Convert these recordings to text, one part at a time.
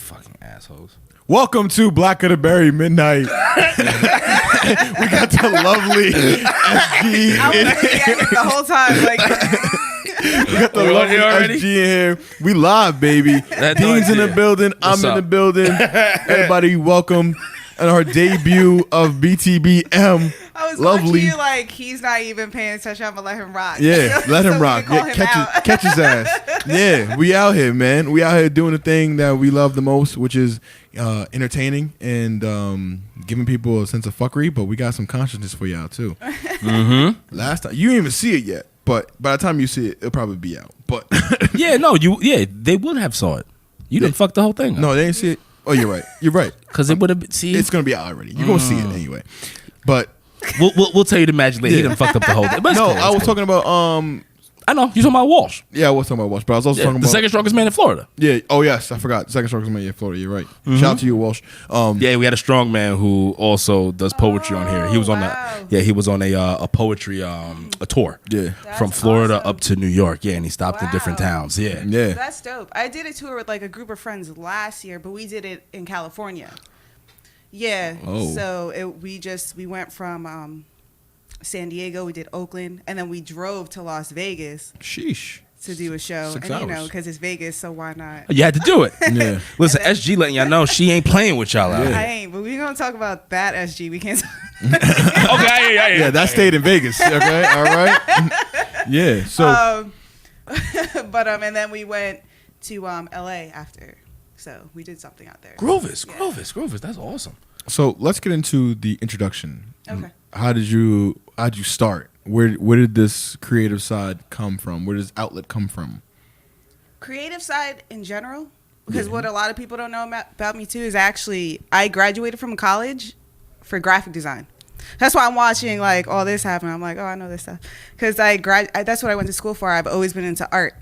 Fucking assholes. Welcome to BTB Midnight. We got the lovely SG. I was looking at it the whole time. Like, we got the lovely SG in here. We live, baby. Dean's in the building. I'm in the building. Everybody, welcome on our debut of BTB M. I was lovely. watching you like he's not even paying attention. I'm gonna let him rock. Yeah, let him rock. Yeah, catch his ass. Yeah, we out here, man. We out here doing the thing that we love the most, which is entertaining and giving people a sense of fuckery. But we got some consciousness for y'all too. Mm-hmm. Last time you didn't even see it yet, but by the time you see it, it'll probably be out. But they would have saw it. You didn't fuck the whole thing up. No, they didn't see it. Oh, you're right. You're right. Because it would have. See, it's gonna be out already. You're gonna see it anyway. But we'll tell you the magic later. He done fucked up the whole thing. But no, I was talking about I know you're talking about Walsh. Yeah, I was talking about Walsh, but I was also talking about the second strongest man in Florida. Yeah. Oh yes, I forgot. The second strongest man in Florida. You're right. Mm-hmm. Shout out to you, Walsh. We had a strong man who also does poetry on here. He was on he was on a poetry a tour. Yeah. That's from Florida awesome. up to New York. Yeah, and he stopped in different towns. Yeah. Yeah. That's dope. I did a tour with like a group of friends last year, but we did it in California. Yeah. Oh. So we went from San Diego, we did Oakland, and then we drove to Las Vegas. Sheesh. To do a show. 6 and hours. You know, because it's Vegas, so why not? You had to do it. Yeah. Listen, SG letting y'all know she ain't playing with y'all out here. I ain't, but we're gonna talk about that SG. We can't Okay, yeah, that stayed in Vegas. Okay, all right. Yeah. So and then we went to LA after. So we did something out there. Grovis. That's awesome. So let's get into the introduction. Okay. How'd you start? Where did this creative side come from? Where does outlet come from? Creative side in general, because what a lot of people don't know about me too is actually I graduated from college for graphic design. That's why I'm watching like all this happen. I'm like, oh, I know this stuff because that's what I went to school for. I've always been into art.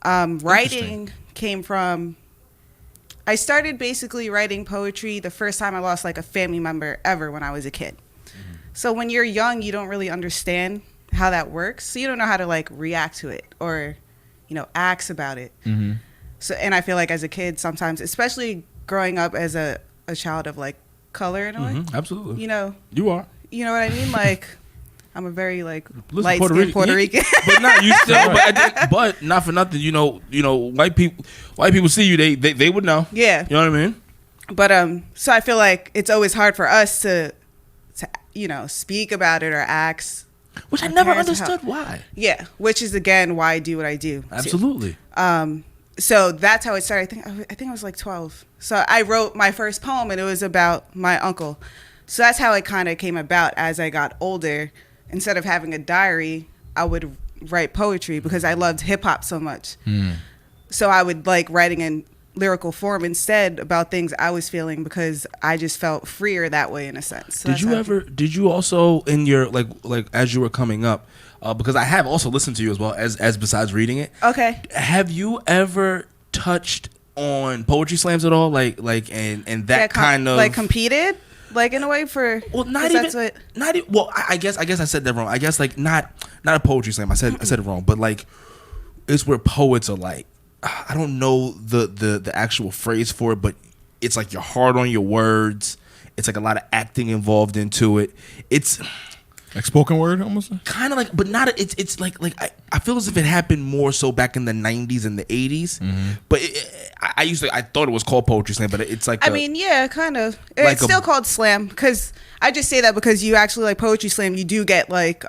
Writing came from. I started basically writing poetry the first time I lost like a family member ever when I was a kid. Mm-hmm. So when you're young, you don't really understand how that works. So you don't know how to like react to it or, ask about it. Mm-hmm. So, and I feel like as a kid sometimes, especially growing up as a child of like color in a way. Absolutely. You are. You know what I mean? Like I'm a very like light skinned Puerto Rican. But not you still. But not for nothing. White people see you. They would know. Yeah. You know what I mean? But so I feel like it's always hard for us to speak about it or ask. Which I never understood why. Yeah, which is again why I do what I do. Absolutely. So that's how it started. I think I was like 12. So I wrote my first poem and it was about my uncle. So that's how it kind of came about as I got older. Instead of having a diary, I would write poetry because I loved hip hop so much. So I would like writing in lyrical form instead about things I was feeling because I just felt freer that way in a sense. So did you also in your like as you were coming up, because I have also listened to you as well as besides reading it. Okay. Have you ever touched on poetry slams at all? Like and that kind of like competed? Like in a way for not even well I guess I said that wrong. I guess like not a poetry slam. I said it wrong. But like it's where poets are like I don't know the actual phrase for it, but it's like you're hard on your words. It's like a lot of acting involved into it. It's like spoken word almost? Kind of like, but not. It's like I feel as if it happened more so back in the 90s and the 80s. Mm-hmm. But I thought it was called poetry slam, but it's like yeah, kind of. It's still called slam because I just say that because you actually like poetry slam. You do get like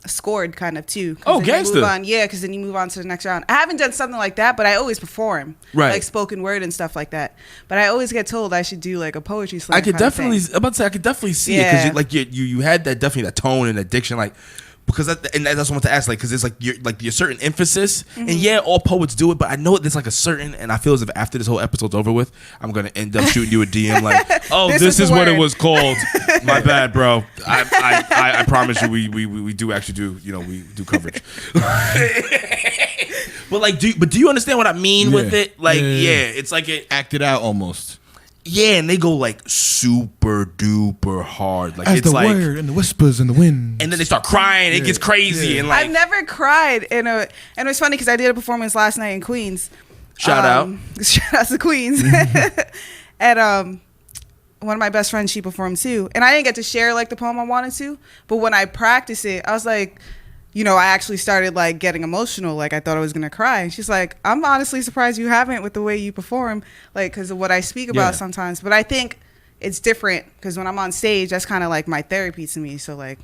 scored kind of too. Oh, gangster. Because then you move on to the next round. I haven't done something like that, but I always perform like spoken word and stuff like that. But I always get told I should do like a poetry slam. I could definitely see it because you had that definitely that tone and addiction like. Because that's what I wanted to ask, like, because it's like your certain emphasis, and yeah, all poets do it, but I know there's like a certain, and I feel as if after this whole episode's over with, I'm gonna end up shooting you a DM like, oh, this is what it was called. My bad, bro. I promise you, we do actually do we do coverage. But do you understand what I mean with it? Like, it's like it acted out almost. Yeah, and they go like super duper hard. Like as it's the like word and the whispers and the wind. And then they start crying. It gets crazy and like I've never cried and it was funny because I did a performance last night in Queens, Shout out to Queens. And one of my best friends, she performed too. And I didn't get to share like the poem I wanted to, but when I practiced it, I was like, you know, I actually started like getting emotional. Like I thought I was gonna cry. And she's like, I'm honestly surprised you haven't with the way you perform, like because of what I speak about sometimes. But I think it's different because when I'm on stage, that's kind of like my therapy to me. So like,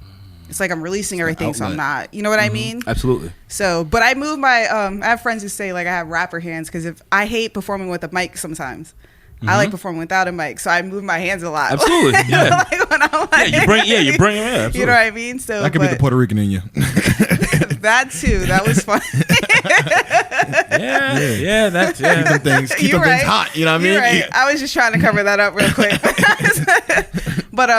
it's like I'm releasing everything, so I'm not, you know what I mean? Absolutely. So, but I move my, I have friends who say like I have rapper hands because if I hate performing with a mic sometimes. I like performing without a mic, so I move my hands a lot. Absolutely, yeah. Like when I'm like, you bring them. Yeah, you know what I mean. So that could be the Puerto Rican in you. That too. That was fun. That's Keep them things hot. You know what I mean? You're right. I was just trying to cover that up real quick. But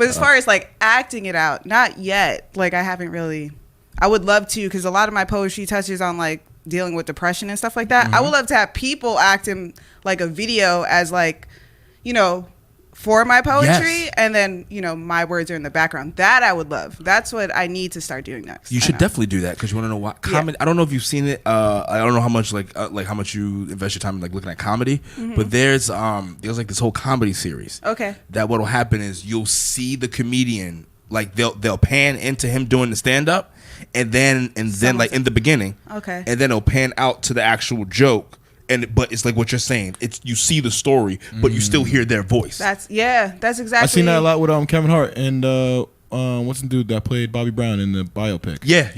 as far as like acting it out, not yet. Like I haven't really. I would love to because a lot of my poetry touches on like dealing with depression and stuff like that. I would love to have people acting like a video as like, you know, for my poetry, and then, you know, my words are in the background. That I would love. That's what I need to start doing next. You should definitely do that because you want to know what comedy. I don't know if you've seen it. I don't know how much like how much you invest your time in like looking at comedy, but there's like this whole comedy series. Okay. That what'll happen is you'll see the comedian like they'll pan into him doing the stand up, and then like in the beginning, okay, and then it'll pan out to the actual joke. But it's like what you're saying. It's you see the story, but you still hear their voice. That's exactly. I've seen that a lot with Kevin Hart and what's the dude that played Bobby Brown in the biopic? Yeah,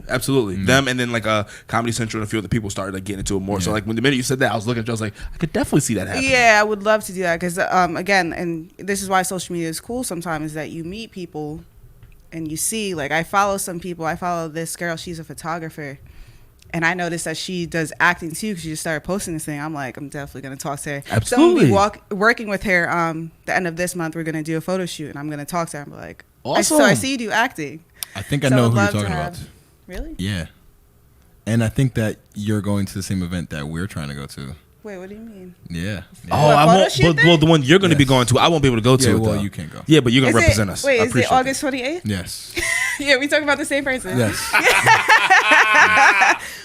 absolutely. Them and then like Comedy Central and a few other people started like getting into it more. Yeah. So like when the minute you said that, I was looking at you, I was like, I could definitely see that happening. Yeah, I would love to do that because again, and this is why social media is cool sometimes, is that you meet people and you see, like I follow some people. I follow this girl, she's a photographer. And I noticed that she does acting too because she just started posting this thing. I'm like, I'm definitely going to talk to her. Absolutely. So we'll be working with her the end of this month. We're going to do a photo shoot, and I'm going to talk to her and be like, awesome. So I see you do acting. I think I know who you're talking about. Really? Yeah. And I think that you're going to the same event that we're trying to go to. Wait, what do you mean? Yeah. Oh, I won't. Well, the one you're going to be going to, I won't be able to go to. Yeah, it, well, though. you can't go. Yeah, but you're going to represent us. Wait, is it August 28th? Yes. Yeah, we talking about the same person. Yes.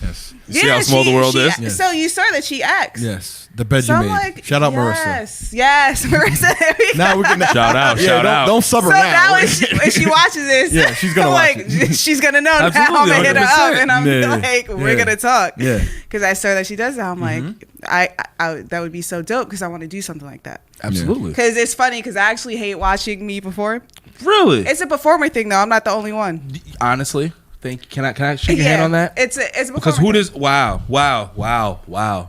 Yes. You see how small the world is? Yes. So you saw that she acts. Yes. The bed you made. Like, shout out Marissa. Yes, Marissa. Now we're gonna shout out. Don't sub her so now. when she watches this, yeah, she's gonna watch it. She's gonna know now. I'm gonna hit her up and I'm like, we're gonna talk. Yeah. Because I saw that she does that. I'm like, I that would be so dope because I want to do something like that. Absolutely. Because it's funny because I actually hate watching me perform. Really? It's a performer thing though. I'm not the only one. Honestly. Can I shake your hand on that? It's a because who does wow.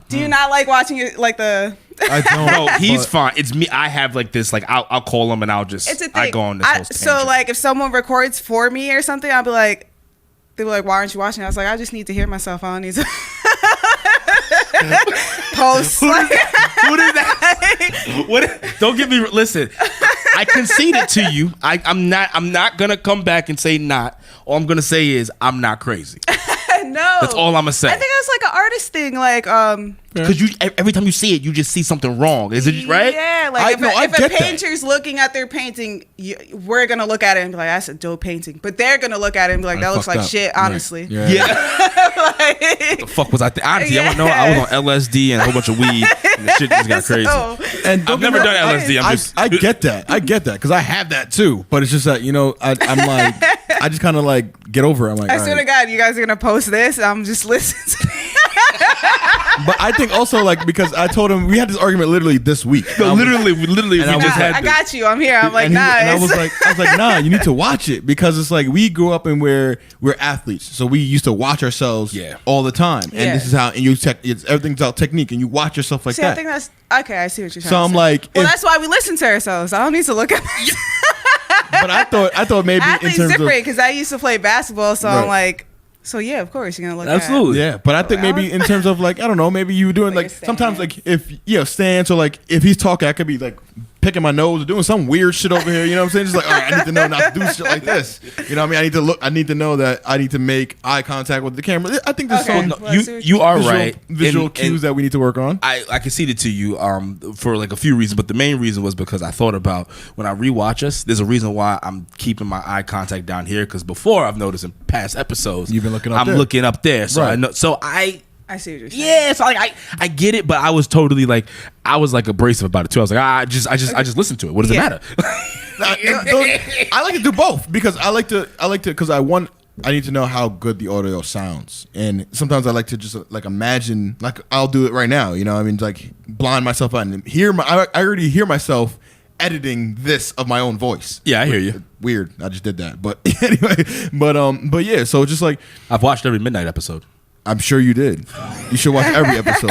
Do you not like watching it like the? I don't. No, he's fine. It's me. I have like this. Like I'll call him and I'll just. It's a thing. I go on this whole tangent. So like if someone records for me or something, I'll be like, they were like, why aren't you watching? I was like, I just need to hear myself. I don't need to post. Who did that? What? Don't get me. Listen, I conceded to you. I'm not gonna come back and say not. All I'm gonna say is I'm not crazy. No, that's all I'm gonna say. I think that's like an artist thing, like because you every time you see it, you just see something wrong. Is it right? Yeah, like if a painter's looking at their painting, we're gonna look at it and be like, "That's a dope painting," but they're gonna look at it and be like, "That looks like shit." Honestly, right. Yeah. Like, what the fuck was I? Honestly, I don't know. I was on LSD and a whole bunch of weed, and the shit just got crazy. And I've never done LSD. I get that. I get that because I have that too. But it's just that I'm like, I just kind of like get over it. I'm like, I swear to God, you guys are gonna post this. I'm just listening. But I think also like because I told him we had this argument literally this week. No, literally, we just had. I got you. I'm here. I'm like, nah. And I was like, nah. You need to watch it because it's like we grew up and we're athletes, so we used to watch ourselves all the time. And this is how everything's about technique, and you watch yourself like that. I think that's okay. I see what you're saying. So I'm like, that's why we listen to ourselves. I don't need to look at. But I thought maybe athletes in terms different of because I used to play basketball, so I'm like. So yeah, of course you're gonna look absolutely. Yeah, but I think maybe in terms of like I don't know, maybe you were doing like sometimes like if stance or like if he's talking, I could be like picking my nose or doing some weird shit over here. You know what I'm saying? Just like, all right, I need to know not to do shit like this. You know what I mean? I need to know that I need to make eye contact with the camera. I think there's some you are right. Visual cues that we need to work on. I conceded to you for like a few reasons, but the main reason was because I thought about when I rewatch us. There's a reason why I'm keeping my eye contact down here because before I've noticed in past episodes you've been looking up I'm there. looking up there, so right. I know. So I I see what you're saying. Yeah, so like I get it, but I was totally like I was like abrasive about it too. I was like, I just listened to it. What does it matter? I like to do both because I like to because I need to know how good the audio sounds, and sometimes I like to just like imagine, like I'll do it right now. You know, I mean, like blind myself out and I already hear myself editing this of my own voice. Yeah, I hear you. Weird. I just did that, but anyway, but yeah. So just like I've watched every Midnight episode. I'm sure you did. You should watch every episode.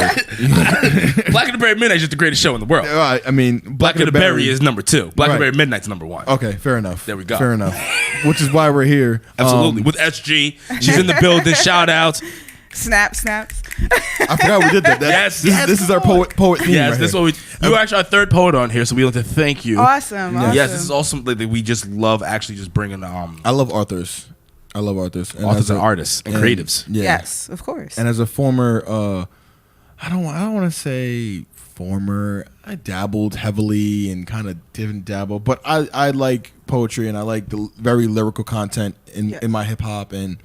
Black and the Berry Midnight is just the greatest show in the world. I mean, Black and the Berry is number 2. Black and the Berry Midnight's number 1. Okay, fair enough. There we go. Fair enough. Which is why we're here. Absolutely. With SG. She's in the building. Shout outs. Snaps. I forgot we did that. This is our poet theme. Yes, right this is here. what you were actually our third poet on here, so we want to thank you. Awesome. Yes, this is awesome. Like, we just love actually just bringing I love authors. And authors and artists and creatives. Yeah. Yes, of course. And as a former, I don't want to say former. I dabbled heavily and kind of didn't dabble, but I like poetry and I like the very lyrical content in my hip hop, and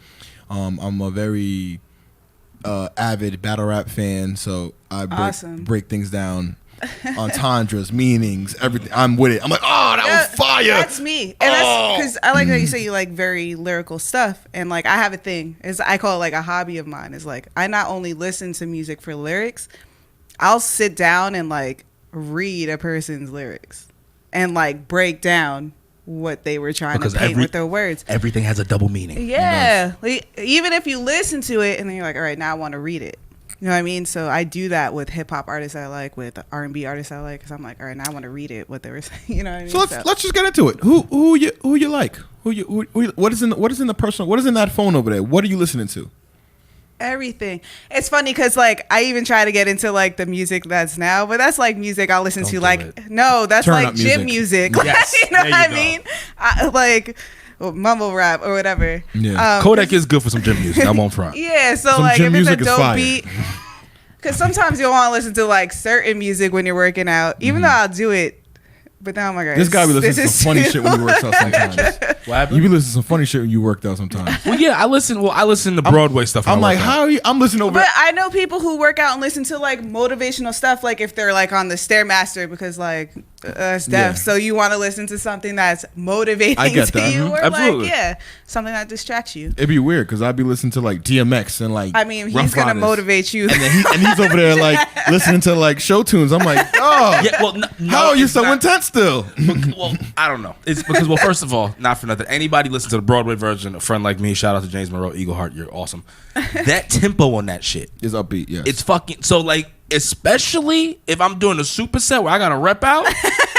I'm a very avid battle rap fan, so I break things down. Entendres, meanings, everything. I'm with it. I'm like, oh, that was fire. That's me. And that's because I like that you say you like very lyrical stuff. And like I have a thing. I call it like a hobby of mine. Is like I not only listen to music for lyrics, I'll sit down and like read a person's lyrics and like break down what they were trying to paint with their words. Everything has a double meaning. Yeah. Like, even if you listen to it and then you're like, all right, now I want to read it. You know what I mean? So I do that with hip hop artists I like, with R&B artists I like, because I'm like, all right, now I want to read it, what they were saying. You know what I mean? So let's just get into it. Who you like? What is in the personal? What is in that phone over there? What are you listening to? Everything. It's funny because like I even try to get into like the music that's now, but that's like music I'll listen to. Like no, that's Turn like up gym music. Yes, you know what I mean? Like mumble rap or whatever. Yeah. Kodak is good for some gym music. I'm on front. Yeah, so Some like gym if it's a music is dope fire. beat, because sometimes you'll want to listen to like certain music when you're working out, even though I'll do it. But now, oh my God, This guy be listening to some funny shit when he works out sometimes. What happened? You be listening to some funny shit when you worked out sometimes. Well, yeah, I listen to Broadway stuff. I'm like, how are you? I'm listening over. But I know people who work out and listen to like motivational stuff, like if they're like on the Stairmaster, because like it's deaf, so you want to listen to something that's motivating I get to that. you, or Absolutely. like something that distracts you. It'd be weird because I'd be listening to like DMX and like. I mean, Rough he's gonna Riders. motivate you. And then he's over there like listening to like show tunes. I'm like, oh, Yeah, well, how are you it's so not- intense still? Well, I don't know. It's because, well, first of all, not for nothing. Anybody listen to the Broadway version, a friend like me, shout out to James Monroe, Eagle Heart, you're awesome. That tempo on that shit, It's upbeat, yeah. it's fucking, so like, especially if I'm doing a superset where I gotta rep out,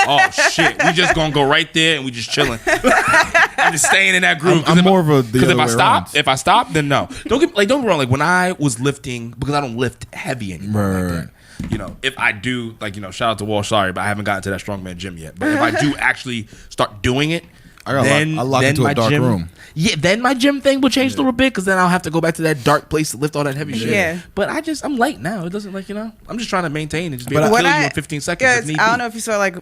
oh shit, we just gonna go right there and we just chilling. I'm just staying in that groove. I'm more of a the because other way around. if I stop, then no. Don't get me wrong. Like when I was lifting, because I don't lift heavy anymore. Right, Like right. that. You know, if I do, like, you know, shout out to Walsh, sorry, but I haven't gotten to that strongman gym yet. But if I do actually start doing it, I lock into a dark gym, room. Yeah, then my gym thing will change a little bit because then I'll have to go back to that dark place to lift all that heavy shit. Yeah. But I'm light now. It doesn't, like, you know, I'm just trying to maintain and just be But able to When kill you in 15 seconds. yeah, if need I don't be. know if you saw like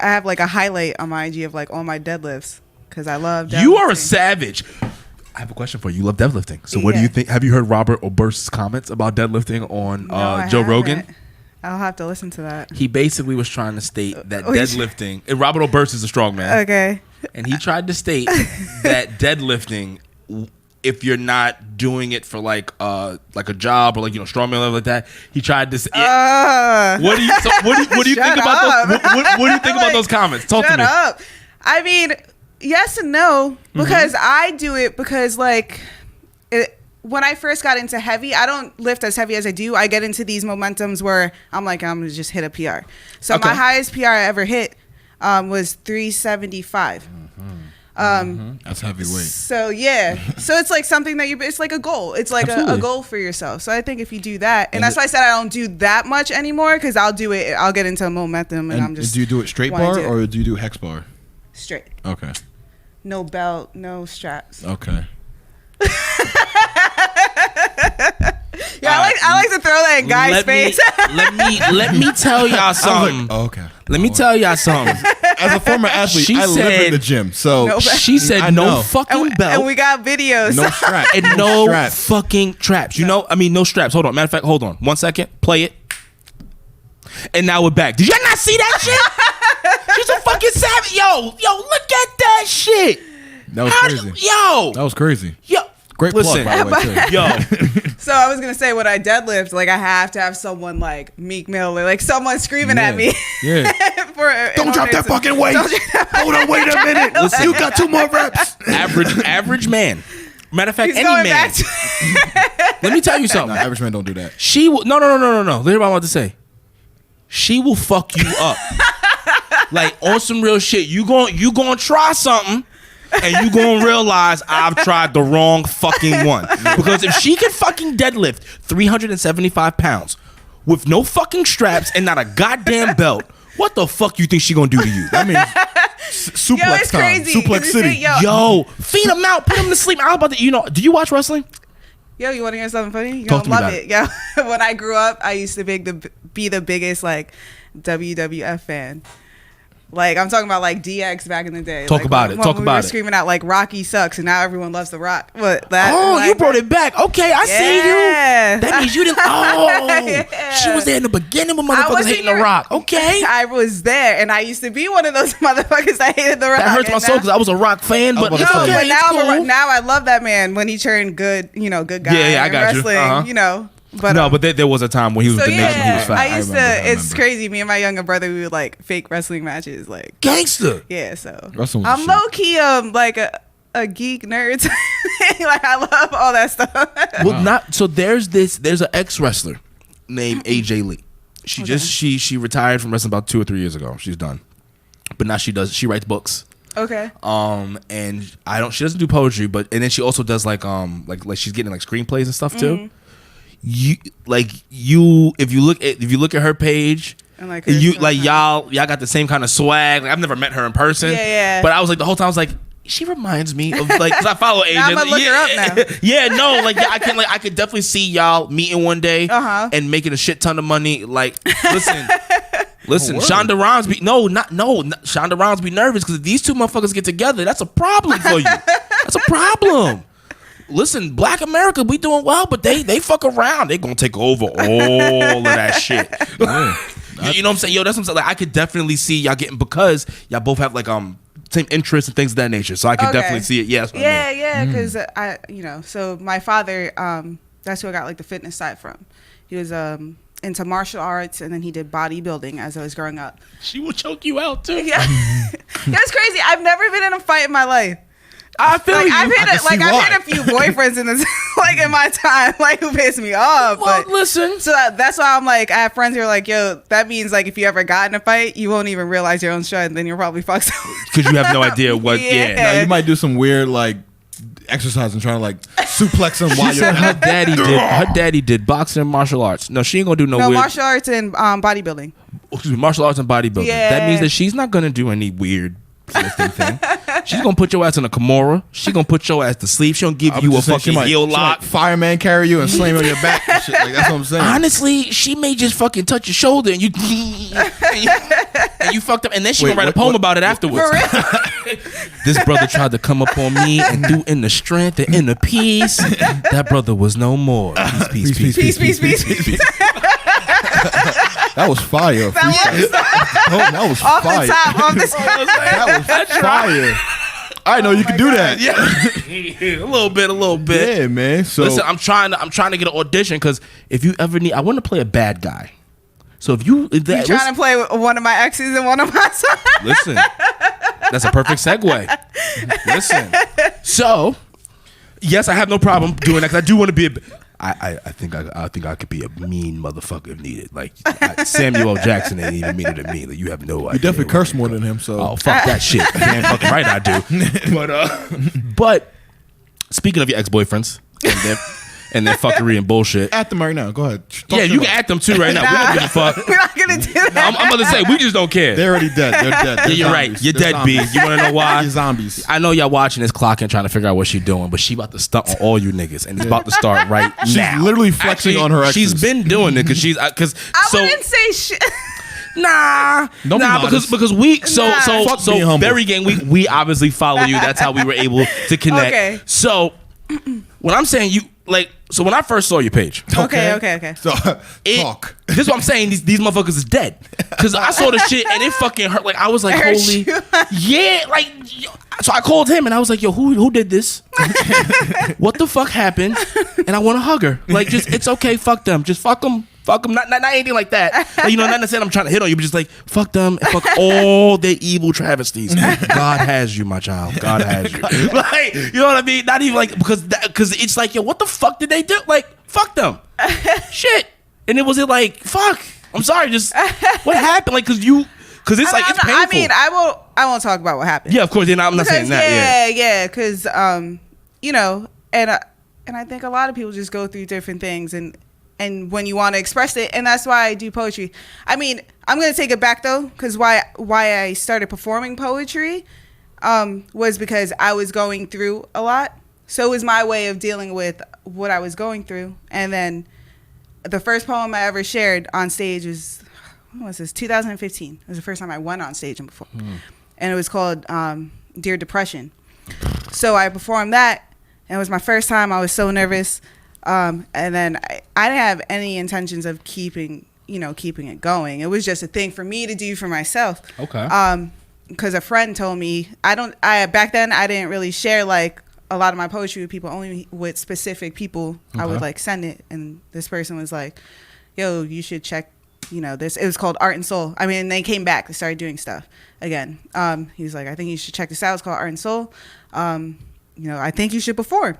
I have like a highlight on my IG of like all my deadlifts because I love deadlifting. You are a savage. I have a question for you. You love deadlifting. So what do Yeah. you think? Have you heard Robert Oberst's comments about deadlifting on No, I Joe haven't. Rogan? I'll have to listen to that. He basically was trying to state that Oh, he- deadlifting, and Robert Oberst is a strong man, Okay. and he tried to state that deadlifting, if you're not doing it for like a job or like, you know, strongman level like that, he tried to say, what do you think Shut about up. those? What do you think about Like, those comments? Talk to Shut me. up. I mean, yes and no, because I do it because like when I first got into heavy, I don't lift as heavy as I do. I get into these momentums where I'm like, I'm gonna just hit a PR. So Okay. my highest PR I ever hit was 375. That's heavyweight. So yeah, so it's like something that it's like a goal. It's like a Absolutely. goal for yourself. So I think if you do that, and that's why I said I don't do that much anymore because I'll do it. I'll get into momentum, and I'm just. Do you do it straight wanna bar do it. or do you do hex bar? Straight? Okay. No belt, no straps. Okay. Yeah, I like to throw that in Guy's face. Let me tell y'all something. Like, oh, okay. Let me tell y'all something. As a former athlete, I live in the gym. So she said no fucking belt. And we got videos. No strap. And no fucking traps. You know, I mean, no straps. Hold on. Matter of fact, hold on. 1 second. Play it. And now we're back. Did y'all not see that shit? She's a fucking savage. Yo, look at that shit. That was crazy. That was crazy. Yo. Great plug, by the way, too. Yo. So I was gonna say, when I deadlift, like I have to have someone like Meek Mill, or like someone screaming at me. Yeah. Don't drop that fucking weight. Hold on, wait a minute. Listen, you got 2 more reps. Average man. Matter of fact, any man. Let me tell you something. No, average man don't do that. She will. No. Here's what I want to say. She will fuck you up. Like on some real shit. You gonna try something. And you gonna realize I've tried the wrong fucking one. Because if she can fucking deadlift 375 pounds with no fucking straps and not a goddamn belt, what the fuck you think she gonna do to you? I mean, suplex time. Crazy. Suplex City. Yo, feed him out, put him to sleep. I was about to, do you watch wrestling? Yo, you want to hear something funny? You Talk gonna to me love it. Yo, when I grew up, I used to be the biggest like WWF fan. Like I'm talking about like DX back in the day. Talk about it. We were screaming out like Rocky sucks, and now everyone loves The Rock. What that? Oh, like, you brought it back. Okay, I see you. That means you didn't. Oh, Yeah. She was there in the beginning when motherfuckers hating The Rock. Okay, I was there, and I used to be one of those motherfuckers that hated The Rock. that hurts my soul because I was a Rock fan, but it's about to okay. say. But now I love that man when he turned good. Good guy. Yeah, I in got you. wrestling. But no, but there was a time when he was so the nation. He was fat. I used to. I It's remember. crazy. Me and my younger brother, we would like fake wrestling matches, like Gangster. yeah. So Wrestling was I'm the shit. low key like a geek nerd. Like I love all that stuff. Well, not so. There's an ex wrestler named AJ Lee. She she retired from wrestling about 2 or 3 years ago. She's done, but now she writes books. Okay. And she doesn't do poetry, and then she also does like she's getting like screenplays and stuff too. If you look at her page, And like y'all got the same kind of swag. Like I've never met her in person. Yeah. But I was like the whole time I was like, she reminds me of like, cause I follow AJ. Now I'm gonna look her up now. Yeah, no, like I could definitely see y'all meeting one day and making a shit ton of money. Like, listen, Shonda Rhimes Shonda Rhimes be nervous because if these two motherfuckers get together, that's a problem for you. That's a problem. Listen, Black America, we doing well, but they fuck around. They gonna take over all of that shit. You know what I'm saying? Yo, that's what I'm saying. Like, I could definitely see y'all getting, because y'all both have like same interests and things of that nature. So I could definitely see it. Yes. Yeah, because so my father, that's who I got like the fitness side from. He was into martial arts, and then he did bodybuilding as I was growing up. She will choke you out too. Yeah, it's crazy. I've never been in a fight in my life. I feel like you. I've hit a few boyfriends in this like in my time, like who pissed me off. Well, but listen. So that's why I'm like, I have friends who are like, yo, that means like if you ever got in a fight, you won't even realize your own strength, then you'll probably fuck someone. Because you have no idea what. Yeah. Now, you might do some weird like exercise and trying to like suplex him while you're. Her daddy did boxing and martial arts. No, she ain't gonna do no weird. Martial arts and bodybuilding. Excuse me, martial arts and bodybuilding. Yeah. That means that she's not gonna do any weird lifting thing. She's gonna put your ass in a Kimura. She's gonna put your ass to sleep. She gonna give you a fucking heel lock. Fireman carry you and slam on your back and shit. Like, that's what I'm saying. Honestly, she may just fucking touch your shoulder and you fucked up, and then she gonna write a poem about it afterwards. For real? This brother tried to come up on me and do in the strength and in the peace. That brother was no more. Peace. Peace. That was fire. That was Off fire. the top, off the top. That was fire. I know you can do that. Yeah, a little bit. Yeah, man. So listen, I'm trying to get an audition, because if you ever need, I want to play a bad guy. So if you trying to play with one of my exes and one of my sons. Listen, that's a perfect segue. Listen, so yes, I have no problem doing that, because I do want to be a. I think I could be a mean motherfucker if needed. Like Samuel L. Jackson ain't even meaner than me. Like, you have no idea. you definitely curse more than him. So oh, fuck that shit. Damn fucking right I do. But speaking of your ex-boyfriends and their fuckery and bullshit. At them right now. Go ahead. Yeah, you can at them too right now. We don't give a fuck. We're not gonna do that. I'm about to say we just don't care. They're already dead. They're dead. Yeah, you're right. You're dead, B. You want to know why? You're zombies. I know y'all watching this clock and trying to figure out what she's doing, but she about to stunt on all you niggas, and it's about to start right She's now. literally flexing on her exes. She's been doing it because I wouldn't say shit. Because we Fuck being humble. Berry Gang, we obviously follow you. That's how we were able to connect. Okay. So when I'm saying you so when I first saw your page, Okay. So talk. This is what I'm saying. These motherfuckers is dead. Because I saw the shit and it fucking hurt. Like I was like, It hurt holy, you. yeah. Like, so I called him and I was like, yo, who did this? What the fuck happened? And I want to hug her. Like, just it's okay. Fuck them. Just fuck them. Fuck them. Not anything like that. Like, not necessarily I'm trying to hit on you, but just like fuck them and fuck all their evil travesties. God has you, my child. God has you. Like, you know what I mean? Not even like because it's like, yo, what the fuck did they do? Like, fuck them. Shit. And it was like, fuck. I'm sorry. Just what happened? Like, because it's like it's painful. I mean, I won't talk about what happened. Yeah, of course. I'm not saying that. Yeah. Because and I think a lot of people just go through different things and when you want to express it, and that's why I do poetry. I mean, I'm gonna take it back though, because why I started performing poetry was because I was going through a lot. So it was my way of dealing with what I was going through. And then the first poem I ever shared on stage was, when was this? 2015. It was the first time I went on stage and performed. And it was called Dear Depression. So I performed that, and it was my first time. I was so nervous. And then I didn't have any intentions of keeping it going. It was just a thing for me to do for myself. Okay. Because a friend told me, back then I didn't really share like a lot of my poetry with people, only with specific people. Okay. I would like send it, and this person was like, yo, you should check, this. It was called Art and Soul. I mean, they came back, they started doing stuff again. He was like, I think you should check this out. It's called Art and Soul. I think you should perform.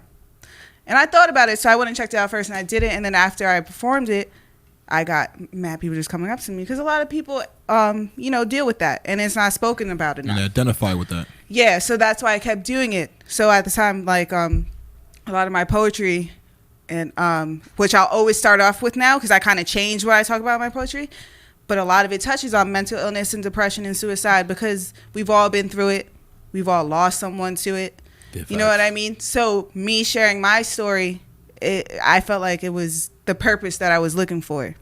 And I thought about it, so I went and checked it out first, and I did it. And then after I performed it, I got mad people just coming up to me because a lot of people, deal with that, and it's not spoken about enough. And identify with that. Yeah, so that's why I kept doing it. So at the time, like a lot of my poetry, and which I'll always start off with now because I kind of changed what I talk about in my poetry, but a lot of it touches on mental illness and depression and suicide because we've all been through it. We've all lost someone to it. You know what I mean? So me sharing my story, I felt like it was the purpose that I was looking for.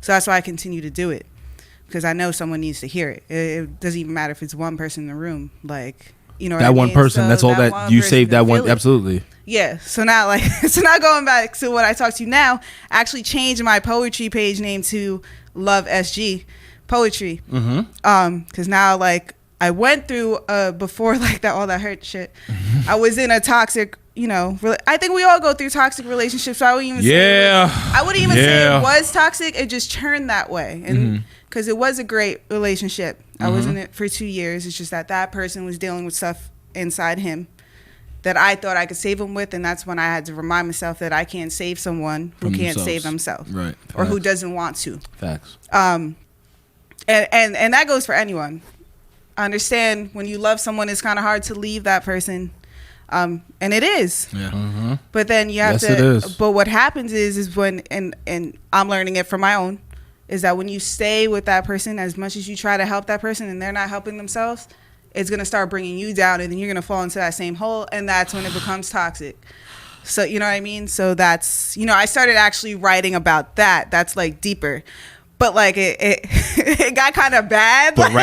So that's why I continue to do it, because I know someone needs to hear it. It doesn't even matter if it's one person in the room. Like, that one person. So that's all that you saved. That one. Absolutely. Yeah. So now, not going back to what I talk to you now, I actually changed my poetry page name to Love SG Poetry. Mm-hmm. Because now, I went through before all that hurt shit. I was in a toxic, I think we all go through toxic relationships. So I wouldn't even say it was toxic. It just turned that way, and because it was a great relationship. I was in it for 2 years. It's just that person was dealing with stuff inside him that I thought I could save him with, and that's when I had to remind myself that I can't save someone who can't save themselves, right? Or who doesn't want to. Facts. And that goes for anyone. I understand when you love someone, it's kind of hard to leave that person, and it is. Yeah. Mm-hmm. But then you have to. It is. But what happens is when and I'm learning it from my own, is that when you stay with that person, as much as you try to help that person and they're not helping themselves, it's gonna start bringing you down, and then you're gonna fall into that same hole, and that's when it becomes toxic. So you know what I mean. So that's I started actually writing about that. That's deeper. But it got kind of bad. But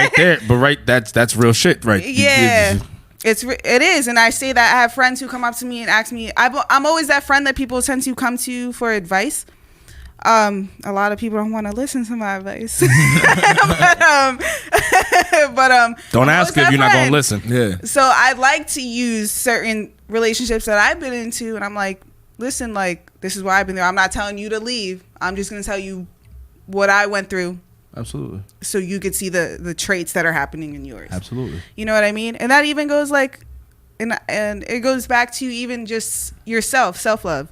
that's real shit, right? Yeah, it is, and I say that I have friends who come up to me and ask me. I'm always that friend that people tend to come to for advice. A lot of people don't want to listen to my advice. but don't ask if you're not gonna listen. Yeah. So I like to use certain relationships that I've been into, and I'm like, listen, this is why I've been there. I'm not telling you to leave. I'm just gonna tell you what I went through. Absolutely. So you could see the traits that are happening in yours. Absolutely. You know what I mean? And that even goes and it goes back to even just yourself, self-love.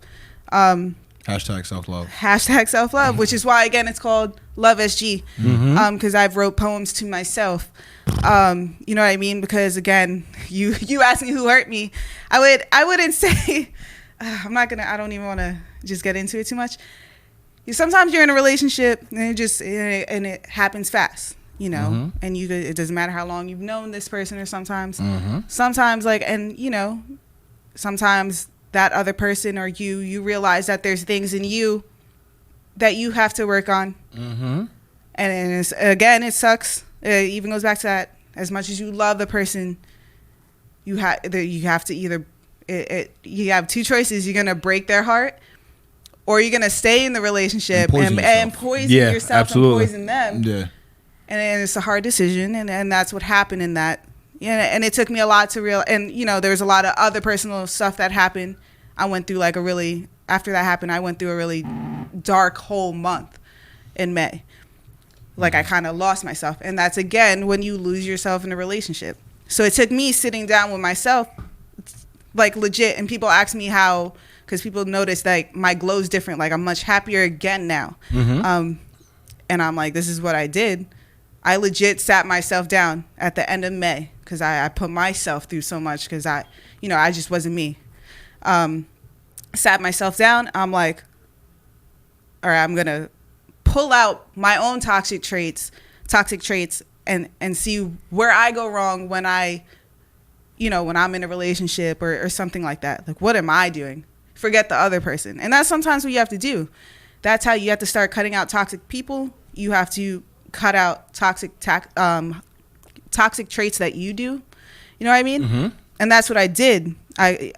Hashtag self-love. Hashtag self-love, which is why, again, it's called Love SG. Mm-hmm. Because I've wrote poems to myself. You know what I mean? Because, again, you asked me who hurt me. I wouldn't say... I don't even want to just get into it too much. Sometimes you're in a relationship and it happens fast, you know, and it doesn't matter how long you've known this person, or sometimes like, and you know, sometimes that other person or you realize that there's things in you that you have to work on. And it sucks. It even goes back to that. As much as you love the person, you have to either you have two choices. You're gonna break their heart, or you're gonna stay in the relationship and poison yourself absolutely. and poison them. Yeah. And it's a hard decision, and that's what happened in that. Yeah, and it took me a lot to and you know, there's a lot of other personal stuff that happened. I went through after that happened, I went through a really dark whole month in May. Like I kind of lost myself, and that's again when you lose yourself in a relationship. So it took me sitting down with myself, like legit, and people ask me how, because people notice like my glow's different. Like I'm much happier again now. And I'm like, this is what I did. I legit sat myself down at the end of May because I put myself through so much because I just wasn't me. Sat myself down. I'm like, all right, I'm going to pull out my own toxic traits and see where I go wrong when when I'm in a relationship or something like that. Like, what am I doing? Forget the other person. And that's sometimes what you have to do. That's how you have to start cutting out toxic people. You have to cut out toxic traits that you do. You know what I mean? And that's what I did. I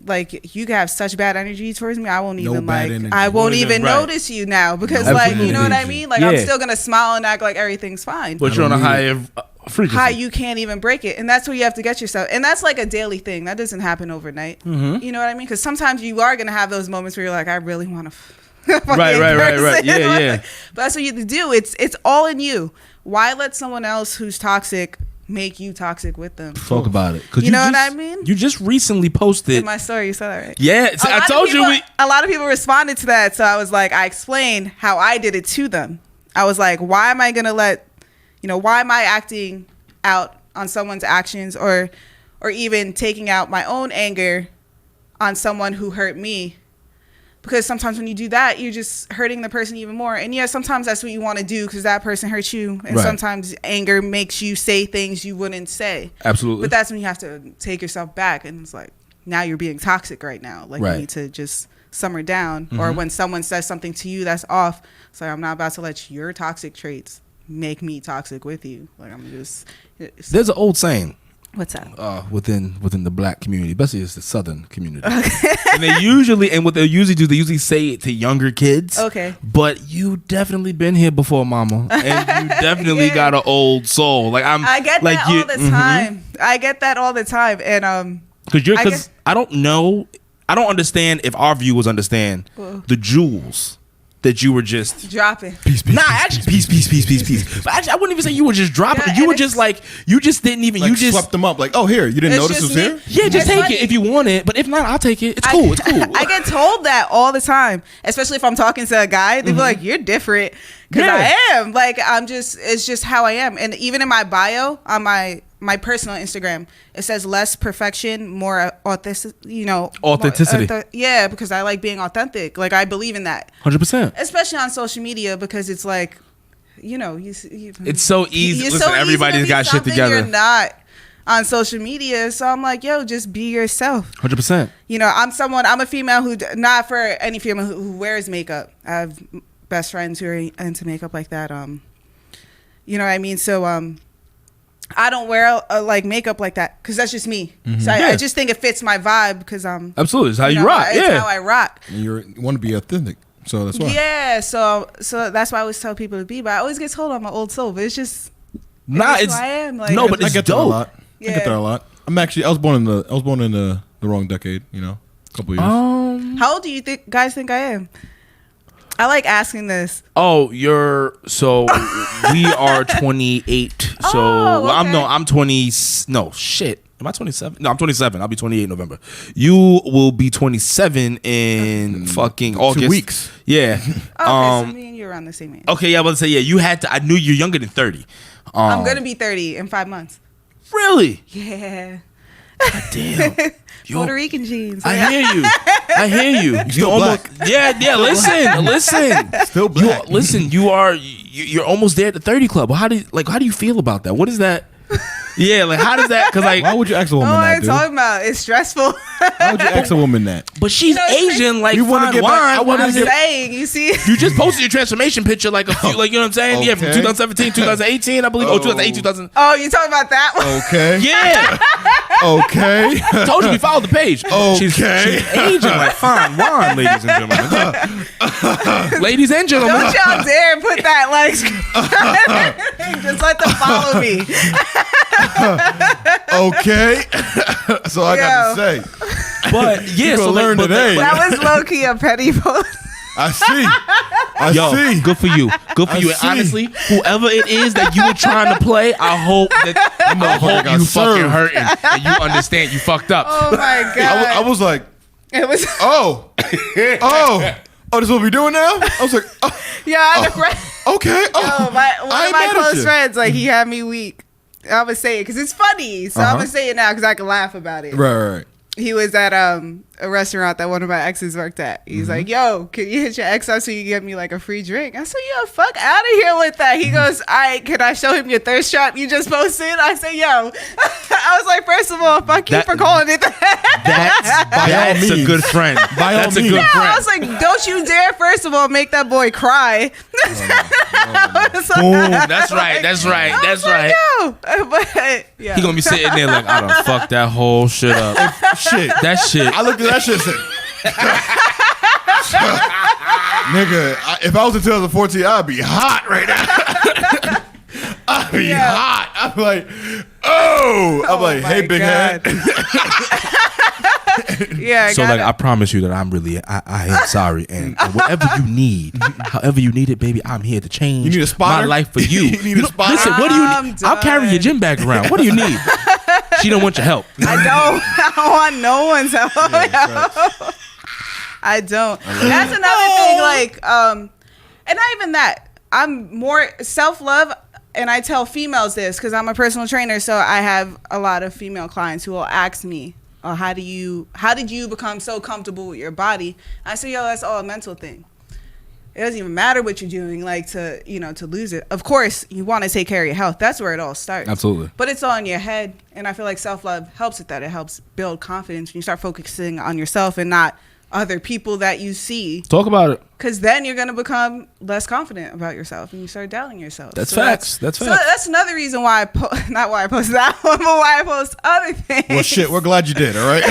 like, you have such bad energy towards me. I won't even notice you now because like, you know what I mean? Like I'm still gonna smile and act like everything's fine. But you're on a higher frequency. High, you can't even break it, and that's where you have to get yourself. And that's like a daily thing. That doesn't happen overnight. You know what I mean? Because sometimes you are gonna have those moments where you're like, I really want to. Right. Yeah. But that's what you have to do. It's all in you. Why let someone else who's toxic make you toxic with them? Talk about it. You know what I mean? You just recently posted in my story. You saw that, right? Yeah, I told you. A lot of people responded to that, so I was like, I explained how I did it to them. I was like, why am I gonna why am I acting out on someone's actions or even taking out my own anger on someone who hurt me? Because sometimes when you do that, you're just hurting the person even more. And yeah, sometimes that's what you want to do because that person hurt you. And sometimes anger makes you say things you wouldn't say. Absolutely. But that's when you have to take yourself back. And it's like, now you're being toxic right now. Like you need to just simmer down. Or when someone says something to you that's off, it's like, I'm not about to let your toxic traits make me toxic with you. Like I'm just... There's an old saying. What's that? Within the black community, especially it's the southern community. Okay. And what they usually do, they usually say it to younger kids. Okay. But you definitely been here before, mama. And you definitely got an old soul. Like I get that all the time. I get that all the time. And because I don't know, I don't understand if our viewers understand the jewels that you were just dropping. Peace. But actually, I wouldn't even say you were just dropping. Yeah, you were just like, you just didn't even, like you just swept them up. Like, oh, here, you didn't notice it was here? Yeah, just take it if you want it. But if not, I'll take it. It's cool. I get told that all the time, especially if I'm talking to a guy. They be like, you're different. Because I am. Like, it's just how I am. And even in my bio, on my personal Instagram, it says less perfection, more authenticity. Yeah, because I like being authentic. Like I believe in that. 100%. Especially on social media because it's like, it's so easy. Listen, everybody's got shit together. You're not on social media, so I'm like, yo, just be yourself. 100%. I'm a female who, not for any female who wears makeup. I have best friends who are into makeup like that. You know what I mean? So I don't wear like makeup like that because that's just me. So I just think it fits my vibe because absolutely, it's how you rock. It's how I rock. And you want to be authentic, so that's why. Yeah, so that's why I always tell people to be. But I always get told I'm an old soul, but it's just who I am. Like, no, but it's I get dope. That a lot. Yeah. I get that a lot. I was born in the wrong decade. A couple years. How old do you guys think I am? I like asking this. Oh, we are 28. So okay. I'm 20. No, shit. Am I 27? No, I'm 27. I'll be 28 in November. You will be 27 in fucking August. 2 weeks. Yeah. So me and you are around the same age. Okay, yeah, I was about to say, yeah, you had to. I knew you're younger than 30. I'm going to be 30 in 5 months. Really? Yeah. God damn. Puerto Rican jeans. I hear you. You still black. Yeah. Listen. Still black. You're almost there at the 30 club. How do you feel about that? What is that? Yeah, like how does that? Because like, why would you ask a woman what that? I'm talking about. It's stressful. Why would you ask a woman that? But she's Asian, like we wanna fine get back- wine. I'm saying, you see. You just posted your transformation picture like a few, like you know what I'm saying? Yeah, from Okay. 2017, 2018, I believe. 2008, 2000. Oh, you talking about that one? Okay. Yeah, Okay. told you we followed the page. Okay. She's Asian, like fine wine, ladies and gentlemen. Ladies and gentlemen. Don't y'all dare put that like. Just let them follow me. Okay. So I got to say. But yeah, gonna so learn today. That was low key a petty post. I see. I see. Good for you. Good for I you. And see. honestly, whoever it is that you were trying to play, I hope got you served. fucking hurting and you understand you fucked up. Oh my god. I was like, It was. oh, this is what we doing now? I was like, oh, Yeah, I had a friend. okay. Oh, One of my mad at close you. friends, like he had me weak. I'm gonna say it because it's funny, so I'm gonna say it now because I can laugh about it. Right. He was at a restaurant that one of my exes worked at. He's like, "Yo, can you hit your ex up so you can get me like a free drink?" I said, "Yo, fuck out of here with that." He goes, "All right, can I show him your thirst trap you just posted?" I said, "Yo," I was like, first of all, fuck you That- for calling it that. That's a good friend. By all That's a means. good Yeah, friend. I was like, don't you dare, first of all, make that boy cry. I was like- Boom. That's right. That's right. I That's was like, right. yo. But, yeah. He gonna be sitting there like, I done fucked that whole shit up. Shit. That shit. I looked at that shit and said, nigga, if I was in 2014, I'd be hot right now. I'd be Yeah. hot. I'm like, oh. I'm like, my hey, big God. head. Yeah, So like I promise you that I'm really I am sorry and whatever you need, however you need it, baby, I'm here to change You need a spotter? my life for you. You need a spotter? Listen, what do you I'm need? I'll carry your done. gym bag around. What do you need? She don't want your help. I don't want no one's help. I don't. That's another thing. Like, and not even that. I'm more self-love, and I tell females this because I'm a personal trainer, so I have a lot of female clients who will ask me, "Oh, how did you become so comfortable with your body?" I say, "Yo, that's all a mental thing. It doesn't even matter what you're doing, like to lose it. Of course, you want to take care of your health. That's where it all starts. Absolutely. But it's all in your head, and I feel like self-love helps with that. It helps build confidence when you start focusing on yourself and not other people that you see. Talk about it. Because then you're going to become less confident about yourself, and you start doubting yourself. That's facts. That's so facts. that's another reason why not why I post that one, but why I post other things. Well, shit, we're glad you did, all right?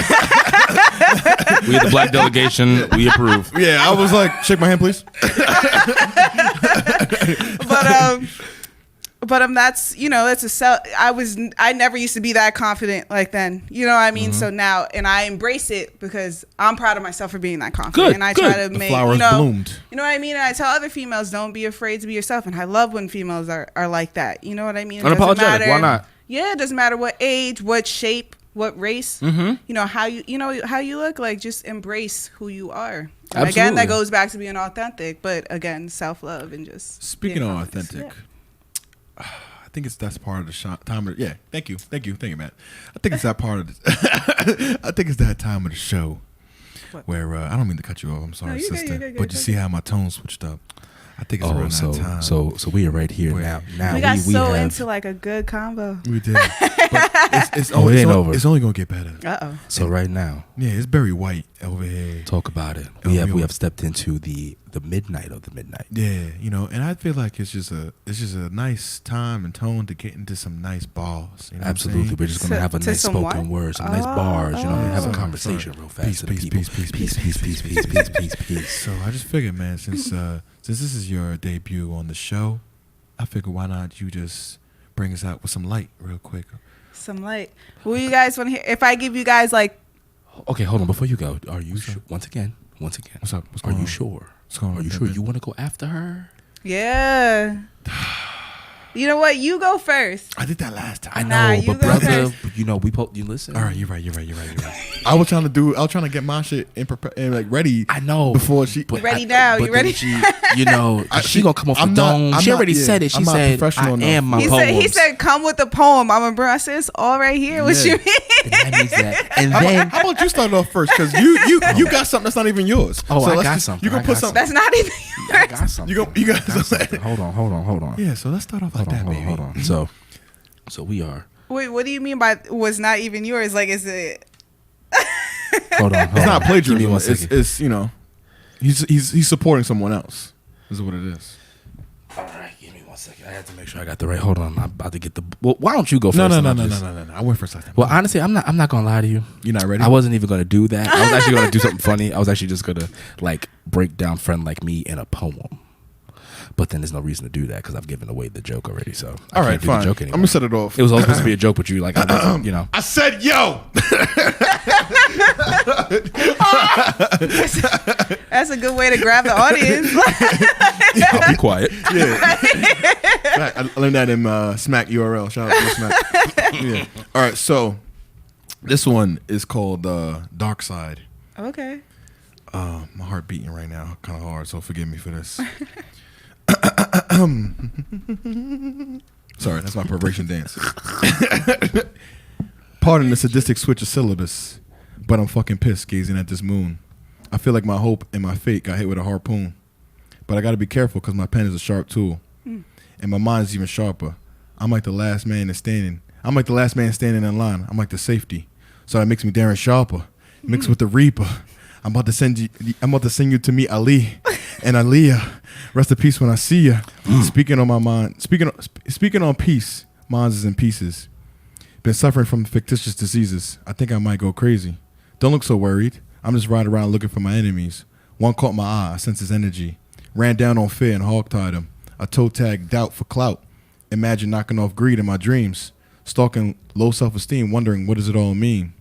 We at the black delegation, we approve. Yeah, I was like, shake my hand, please. But that's that's a self. I never used to be that confident like then. You know what I mean? So now, and I embrace it because I'm proud of myself for being that confident. Good, And I good. try to The make flowers bloomed. You know what I mean? And I tell other females, don't be afraid to be yourself. And I love when females are like that. You know what I mean? It doesn't Unapologetic. matter- Why not? Yeah, it doesn't matter what age, what shape, what race. You know how you look. Like just embrace who you are. And again, Absolutely. that goes back to being authentic. But again, self-love and just Speaking being of confident. authentic, I think that's part of the time. Yeah, thank you, Matt. I think it's that part of the. I think it's that time of the show What? where I don't mean to cut you off. I'm sorry, you're good, sister. you're good, But you see how my tone switched up. I think it's Oh, around so that time. so we are right here Wait. now. Now We got so have, into like a good combo. we did. But it's Oh, it ain't over. It's only gonna get better. Uh-oh. So right now, Yeah, it's Barry White over here. talk about it. Oh, We we have stepped into the midnight of the midnight. Yeah, and I feel like it's just a nice time and tone to get into some nice balls. You know Absolutely, what we're just gonna have a To nice some spoken what? word, some nice bars. You know, have a Sorry, conversation sorry. real fast Peace, to the peace, people. peace, peace, peace, peace, peace, peace, peace, peace. So I just figured, man, since this is your debut on the show, I figured why not you just bring us out with some light real quick. Some light. Will you guys want to hear? If I give you guys like, Okay, hold on. Before you go, are you sure? Once again? What's up? What's Are going you on? sure? What's going on? Are you sure you want to go after her? yeah. You know what? You go first. I did that last time. I know, Nah, you but go brother, first. you know, you listen. All right, you're right. I was trying to get my shit and like ready. I know. Before she. But Ready now, you then ready? She, she gonna come off I'm the not- dome. I'm She not- already yeah, said it. She I'm not said, professional "I enough. am my He poems." said, "Come with the poem." I'm a bro. I said, "It's all right here." What Yeah. you mean? that means that. And then how about you start off first? Because you got something that's not even yours. Oh, so I got something. You gonna put something that's not even yours. Yeah, I got something. You got something. Hold on. Yeah, so let's start off like that, baby. Hold on. So we are. Wait, what do you mean by was not even yours? Like, is it? Hold on. It's not plagiarism. It's It's he's supporting someone else. Is what it is. all right. Give me 1 second. I had to make sure I got the right. Hold on. I'm about to get the. Well, why don't you go first? No. I went first last time. Well, honestly, I'm not gonna lie to you. You're not ready? I wasn't even gonna do that. I was actually gonna do something funny. I was actually just gonna like break down "Friend Like Me" in a poem. But then there's no reason to do that because I've given away the joke already. So all right, fine. I'm gonna set it off. It was all supposed to be a joke, but you like, I said, yo. That's a good way to grab the audience. I'll be quiet. Yeah. I learned that in Smack URL. Shout out to Smack. Yeah. All right, so this one is called Dark Side. Okay. My heart beating right now, kind of hard, so forgive me for this. Sorry, that's my perversion dance. Pardon the sadistic switch of syllabus, but I'm fucking pissed gazing at this moon. I feel like my hope and my fate got hit with a harpoon. But I gotta be careful because my pen is a sharp tool. And my mind is even sharper. I'm like the last man standing. I'm like the last man standing in line. I'm like the safety. So that makes me Darren Sharper. Mixed with the Reaper. I'm about to send you to meet Ali and Aaliyah. Rest in peace when I see ya. Speaking on my mind. Speaking on peace. Mine is in pieces. Been suffering from fictitious diseases. I think I might go crazy. Don't look so worried. I'm just riding around looking for my enemies. One caught my eye. I sense his energy. Ran down on fear and hog-tied him. I toe tagged doubt for clout. Imagine knocking off greed in my dreams. Stalking low self-esteem, wondering what does it all mean.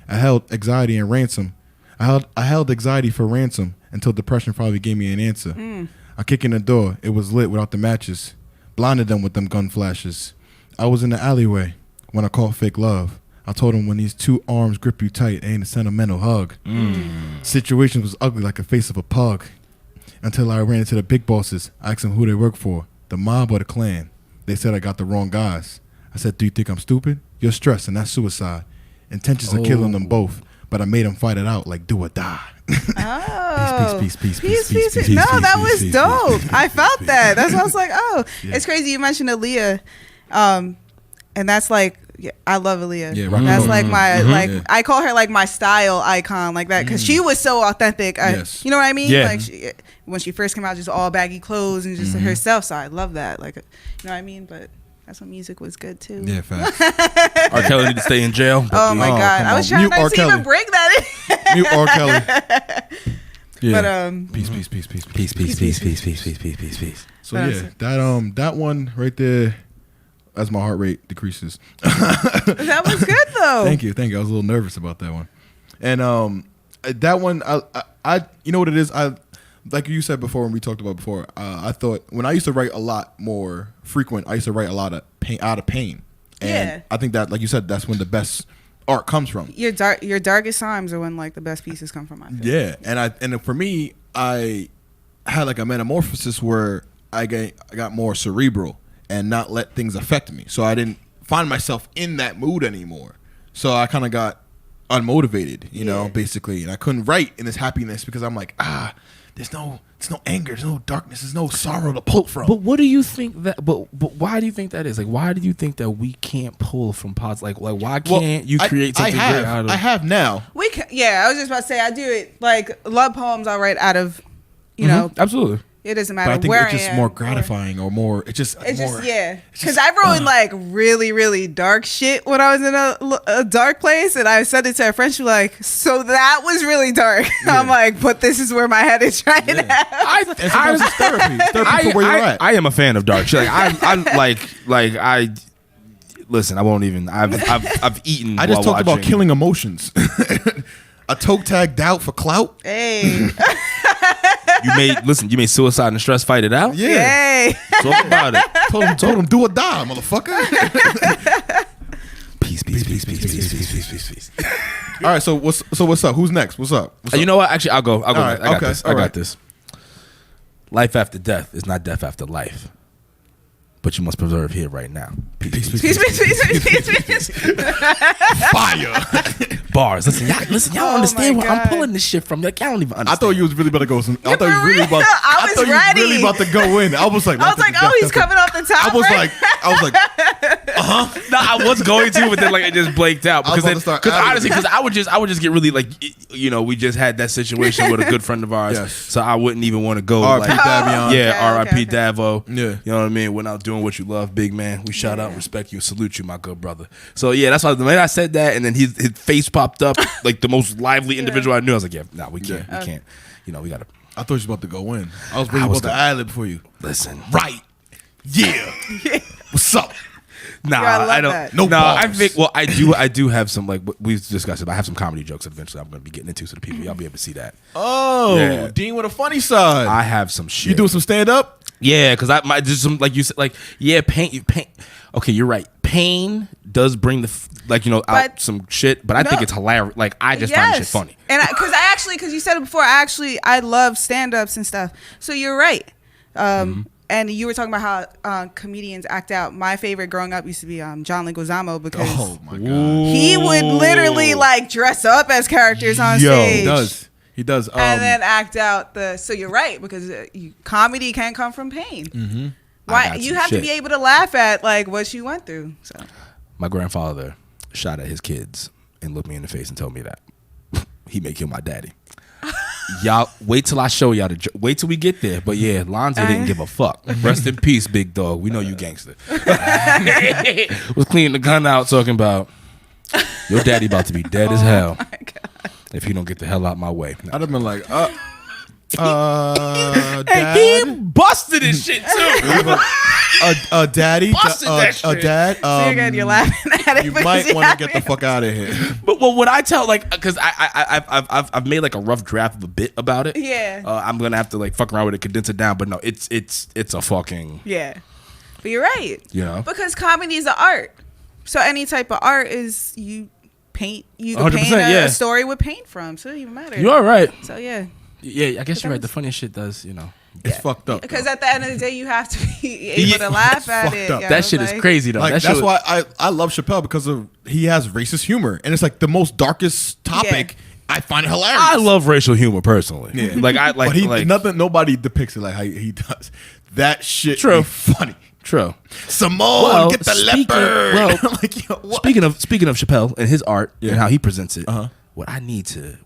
I held anxiety and ransom. I held anxiety for ransom until depression finally gave me an answer. I kicked in the door. It was lit without the matches. Blinded them with them gun flashes. I was in the alleyway when I caught fake love. I told him when these two arms grip you tight, it ain't a sentimental hug. Situation was ugly like the face of a pug. Until I ran into the big bosses. I asked them who they work for, the mob or the clan. They said I got the wrong guys. I said, do you think I'm stupid? You're stressed and that's suicide. Intentions of killing them both. But I made them fight it out like do or die. Oh. Peace. No, that was dope. I felt that. That's why I was like, oh. Yeah. It's crazy you mentioned Aaliyah. And that's like, I love Aaliyah. Yeah, right. That's like my, I call her like my style icon like that because she was so authentic. Yes. You know what I mean? Yeah. Like when she first came out, just all baggy clothes and just herself. So I love that. Like, you know what I mean? But that's when music was good too. Yeah, facts. R. Kelly need to stay in jail. Oh my God. I was trying not to even break that in. Mute R. Kelly. Yeah. But peace. So yeah, that one right there, as my heart rate decreases. That was good though. Thank you. I was a little nervous about that one. And that one, I you know what it is? Like you said before when we talked about before, I thought when I used to write a lot more frequent, I used to write a lot of pain out of pain. And I think that, like you said, that's when the best art comes from. Your darkest times are when like the best pieces come from. I feel. Yeah, and for me, I had like a metamorphosis where I got more cerebral and not let things affect me. So I didn't find myself in that mood anymore. So I kind of got unmotivated, you know, basically, and I couldn't write in this happiness because I'm like, there's no anger, there's no darkness, there's no sorrow to pull from. But what do you think that? But why do you think that is? Like, why do you think that we can't pull from pods? Like why can't you create something great out of? I have now. We can, I was just about to say I do it. Like love poems, I write out of, you know, absolutely. It doesn't matter. But I think where it's just more gratifying or more. It's just because I wrote like really, really dark shit when I was in a dark place, and I sent it to a friend. She was like, "So that was really dark." Yeah. I'm like, "But this is where my head is trying to have." It's therapy. It's therapy for where you're at. I am a fan of dark shit. Like, I listen. I won't even. I've eaten. I just talked about killing emotions. A toe tag doubt for clout. Hey. You made suicide and stress fight it out? Yeah. Hey. Talk about it. Told him do or die, motherfucker. Peace. All right, so what's up? Who's next? What's up? You know what? Actually, I'll go next. Right, I got this. Life after death is not death after life. but you must preserve here right now. Peace. Fire. Bars. Listen, y'all understand where I'm pulling this shit from. Like, y'all don't even understand. I thought you was really about to go. I thought you was really about. I was ready. Really about to go in. I was like, oh, he's coming off the top. I was like, No, I was going to, but then like it just blanked out because honestly, because I would just get really like, you know, we just had that situation with a good friend of ours, yes. So I wouldn't even want to go. R.I.P. Like, Davion. Yeah, R.I.P. Davo. Yeah, you know what I mean. Went out doing what you love, big man. We shout out, respect you, salute you, my good brother. So yeah, that's why the minute I said that, and then his face popped up like the most lively individual I knew. I was like, yeah, no, we can't, we can't. You know, we gotta. I thought you was about to go in. I was really about to ad-lib for you. Listen, right? Yeah. What's up? Nah, I don't. That. No, I think. Well, I do have some, like we've discussed it. I have some comedy jokes that eventually I'm going to be getting into, so the people y'all be able to see that. Oh, yeah. Dean with a funny side. I have some shit. You doing some stand up? Yeah, because I just some, like you said, like pain. Okay, you're right. Pain does bring out some shit, but I think it's hilarious. Like I just find shit funny. And because you said it before, I love stand ups and stuff. So you're right. And you were talking about how comedians act out. My favorite growing up used to be John Leguizamo because he would literally like dress up as characters on stage. He does. And then act out so you're right, because comedy can come from pain. Mm-hmm. Why you have to be able to laugh at like what you went through. So my grandfather shot at his kids and looked me in the face and told me that he may kill my daddy. Y'all wait till I show y'all wait till we get there. But yeah, Lonzo didn't give a fuck. Rest in peace, big dog. We know you gangster. Was cleaning the gun out talking about your daddy about to be dead as hell if he don't get the hell out my way. I'd have been like, Dad? He busted his shit too. Daddy, busted that shit. Dad. So again, you're laughing at it. You might want to get the fuck out of here. But what I tell, like, because I've made like a rough draft of a bit about it. Yeah. I'm gonna have to like fuck around with it, condense it down. But no, it's a fucking But you're right. You know, because comedy is an art. So any type of art is you can paint a story with paint from. So it doesn't even matter. You're right. So yeah. Yeah, I guess you're right. The funniest shit does, you know. It's fucked up. Because at the end of the day, you have to be able to laugh at it. That shit is crazy, though. Like, that's why I love Chappelle, because he has racist humor. And it's like the most darkest topic. I find it hilarious. I love racial humor personally. Yeah. Nobody depicts it like how he does. That shit True. Is funny. True. Simone, get the leopard. Speaking of Chappelle and his art and how he presents it, what I need to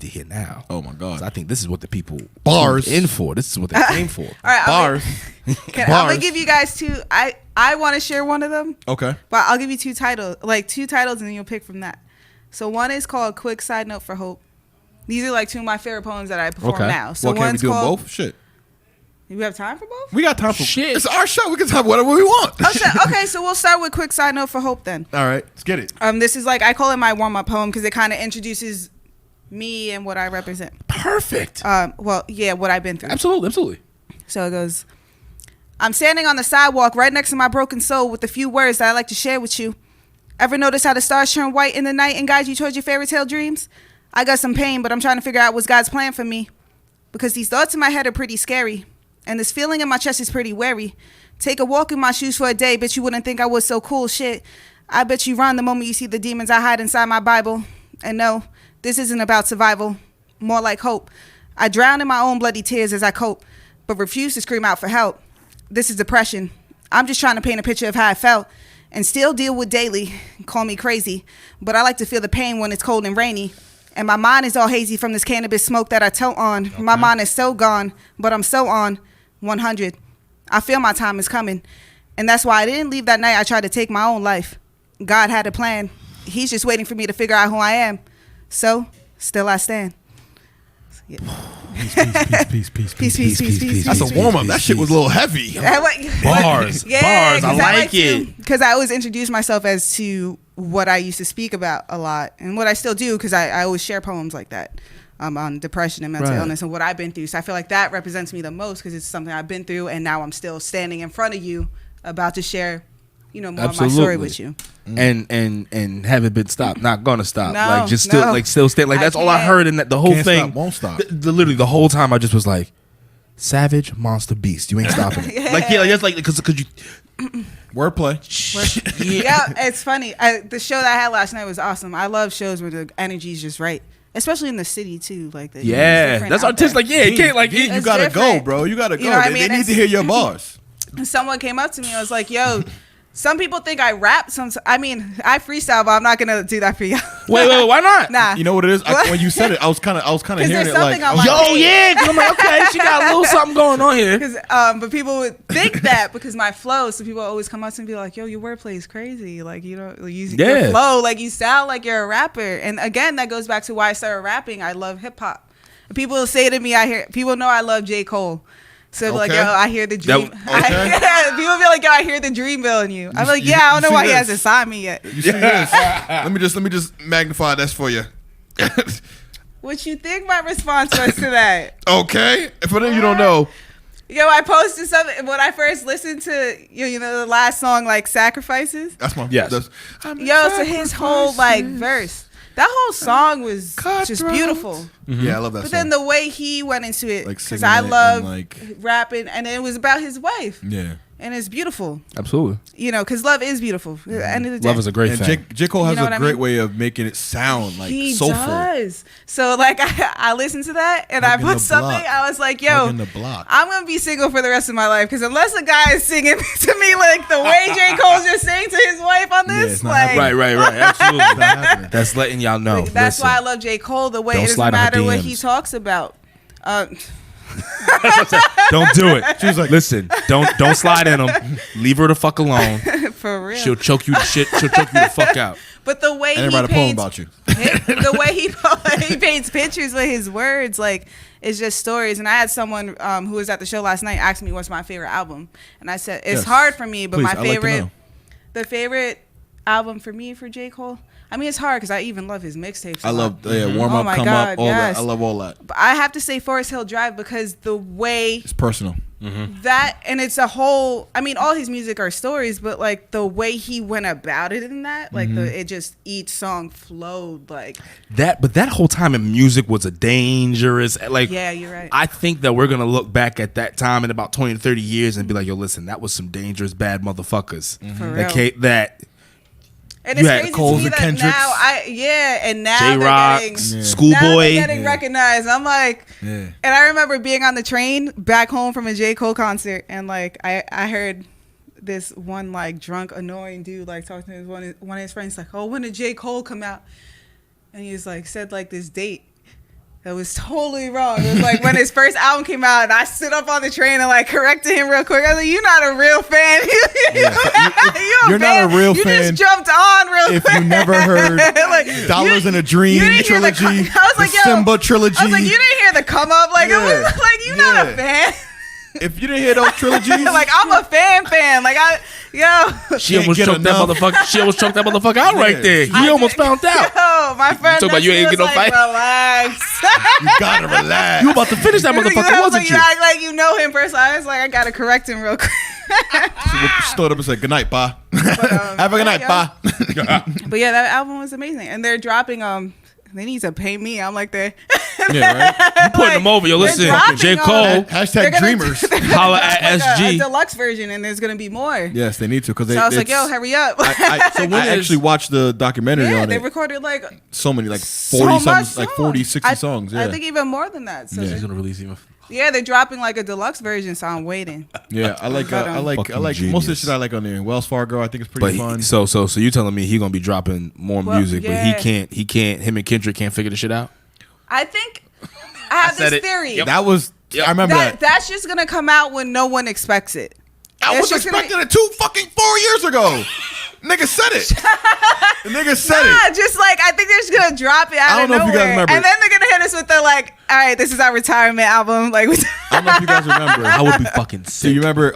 hear now. Oh my God! I think this is what the people bars in for. This is what they came for. All right, bars. I'm gonna give you guys two. I want to share one of them. Okay. But I'll give you two titles, and then you'll pick from that. So one is called "Quick Side Note for Hope." These are like two of my favorite poems that I perform now. So can't we do both? Shit. You have time for both? We got time for shit. It's our show. We can talk whatever we want. Okay, so we'll start with Quick Side Note for Hope then. All right, let's get it. This is like, I call it my warm-up poem because it kind of introduces me and what I represent. Perfect. What I've been through. Absolutely. So it goes, I'm standing on the sidewalk right next to my broken soul with a few words that I'd like to share with you. Ever notice how the stars turn white in the night and guide you towards your fairy tale dreams? I got some pain, but I'm trying to figure out what's God's plan for me. Because these thoughts in my head are pretty scary. And this feeling in my chest is pretty wary. Take a walk in my shoes for a day, bet you wouldn't think I was so cool. Shit, I bet you run the moment you see the demons I hide inside my Bible. And no, this isn't about survival, more like hope. I drown in my own bloody tears as I cope, but refuse to scream out for help. This is depression. I'm just trying to paint a picture of how I felt and still deal with daily. Call me crazy, but I like to feel the pain when it's cold and rainy. And my mind is all hazy from this cannabis smoke that I tote on. Okay. My mind is so gone, but I'm so on 100. I feel my time is coming. And that's why I didn't leave that night I tried to take my own life. God had a plan. He's just waiting for me to figure out who I am. So, still I stand. Yeah. Peace. That's a warm-up. That shit was a little heavy. Bars. I like it. Because I always introduce myself as to what I used to speak about a lot. And what I still do, because I always share poems like that. On depression and mental illness and what I've been through. So I feel like that represents me the most because it's something I've been through, and now I'm still standing in front of you about to share, more of my story with you. And haven't been stopped, not gonna stop. No, like just still stay. Like that's all I heard in that the whole Can't thing. Stop, won't stop. Literally the whole time I just was like, savage monster beast. You ain't stopping it. That's like because you. Wordplay. Yeah, it's funny. The show that I had last night was awesome. I love shows where the energy is just right, especially in the city too. Like that's artistic. Like you can't like you gotta go, bro. You gotta go. They need to hear your bars. Someone came up to me and was like, "Yo." Some people think I rap. I freestyle, but I'm not gonna do that for you. Wait, why not? Nah. You know what it is? When you said it, I was kind of hearing it like, yeah. I'm like, okay, she got a little something going on here. But people would think that because my flow. So people always come up to me and be like, "Yo, your wordplay is crazy. Like you don't use your flow. Like you sound like you're a rapper." And again, that goes back to why I started rapping. I love hip hop. People say to me, people know I love J. Cole. So like, yo, I hear the dream. People be like, yo, I hear the dream bill in you. I'm like, yeah, I don't know why he hasn't signed me yet. You see this? Let me just magnify this for you. What you think my response was to that? Okay, for them you don't know. Yo, I posted something when I first listened to the last song, like Sacrifices. That's my so his whole like verse. That whole song was just beautiful. Mm-hmm. Yeah, I love that but song. Then the way he went into it, because like I love rapping, and it was about his wife. Yeah. And it's beautiful. Absolutely. Because love is beautiful. At the end of the day. Love is a great thing. J. Cole has a great way of making it sound like soulful. He does. So like I listened to that and I put something. I was like, yo, I'm going to be single for the rest of my life. Because unless a guy is singing to me like the way J. Cole's just saying to his wife on this. Right. Absolutely. That's letting y'all know. Like, that's why I love J. Cole. The way it doesn't matter what he talks about. Don't do it. She was like, listen, don't slide in them. Leave her the fuck alone. For real. She'll choke you the fuck out. But the way he write a poem about you. The way he paints pictures with his words, like, it's just stories. And I had someone who was at the show last night ask me what's my favorite album. And I said, it's hard for me, but the favorite album for me for J. Cole, I mean, it's hard because I even love his mixtapes. I love Warm Up, Come Up, all that. I love all that. But I have to say Forest Hill Drive because the way it's personal. That, and it's a whole, I mean, all his music are stories, but like the way he went about it in that, like each song flowed like that. But that whole time in music was a dangerous, like, yeah, you're right. I think that we're gonna look back at that time in about 20 to 30 years and be like, yo, listen, that was some dangerous bad motherfuckers. For real. that and it's crazy to me that now J-Rock, Schoolboy getting recognized. I'm like, and I remember being on the train back home from a J. Cole concert, and like I heard this one like drunk annoying dude like talking to his one of his friends like, oh, when did J. Cole come out? And he was like said like this date. That was totally wrong. It was like when his first album came out, and I stood up on the train and like corrected him real quick. I was like, "You're not a real fan. You're not a real fan. You just jumped on real quick. If you never heard like, Dollars in a Dream trilogy, I was like, Simba trilogy. I was like, you didn't hear the come up. Like it was like you're not a fan. If you didn't hear those trilogies, like I'm a fan. Like she almost choked that motherfucker. She almost choked that motherfucker out right there. You almost found out. Yo, my friend. You talking about you ain't get no fight? Relax. You gotta relax. You about to finish that motherfucker, wasn't you? You act like you know him personally. I was like, I gotta correct him real quick. She stood up and said, "Good night, pa." Have a good night, pa. But yeah, that album was amazing, and they're dropping. They need to pay me. I'm like that. Yeah, right. You putting them over. Yo, listen, J. Cole. Hashtag dreamers. Holla at SG. A deluxe version, and there's gonna be more. Yes, they need to because I was like, yo, hurry up. So I actually watched the documentary on it. They recorded like so many, like 40 songs, like 40, 60 songs. Yeah, I think even more than that. So he's gonna release even. Yeah, they're dropping like a deluxe version, so I'm waiting. Yeah, I like most of the shit I like on there. Wells Fargo, I think it's pretty fun. So you telling me he gonna be dropping more music, but he can't. Him and Kendrick can't figure the shit out. I think I have this theory. Yep. That was I remember that. That's just gonna come out when no one expects it. I was expecting it 4 years ago. Nigga said it. The nigga said it. Just like I think they're just gonna drop it out of nowhere. I don't know if you guys remember. And then they're gonna hit us with the like, all right, this is our retirement album. Like, I don't know if you guys remember. I would be fucking sick. Do you remember?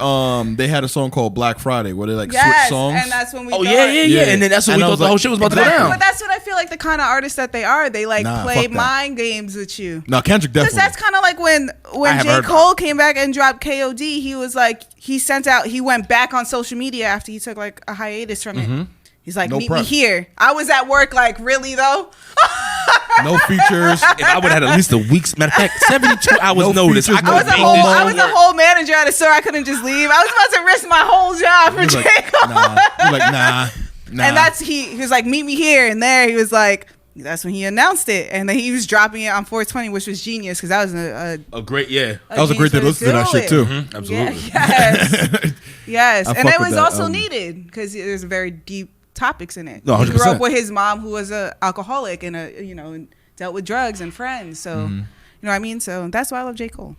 They had a song called Black Friday where they like switch songs. And that's when we. Yeah. And then that's when we thought the whole shit was about to go down. But that's what I feel like the kind of artists that they are. They like play mind games with you. No, Kendrick definitely. Because that's kind of like when J. Cole came back and dropped KOD. He was like he went back on social media after he took like a hiatus from it. He's like, meet me here. I was at work like, really though? No features. If I would have had at least a week's, matter of fact, 72 hours No notice, features, I no could I was a whole manager at a store. I couldn't just leave. I was about to risk my whole job for J. Cole. He's like, nah. And that's he was like, meet me here and there. He was like, that's when he announced it, and then he was dropping it on 420, which was genius because that was a great, yeah. That was a great day to listen to that shit too. Mm-hmm, absolutely. Yeah, yes, and it was that, also needed because there's very deep topics in it. No, he grew 100%. up with his mom who was an alcoholic and and dealt with drugs and friends. So you know what I mean. So that's why I love J. Cole.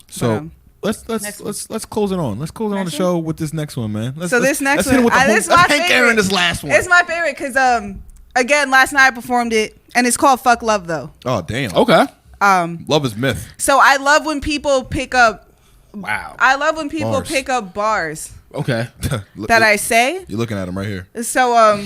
So let's close it on. Let's close it on the show with this next one, man. This next hit one, let's Hank Aaron this last one. It's my favorite because again, last night I performed it, and it's called "Fuck Love" though. Oh damn. Okay. Love is myth. So I love when people pick up. Wow. I love when people Bars. pick up bars Okay. that I say. You're looking at him right here. So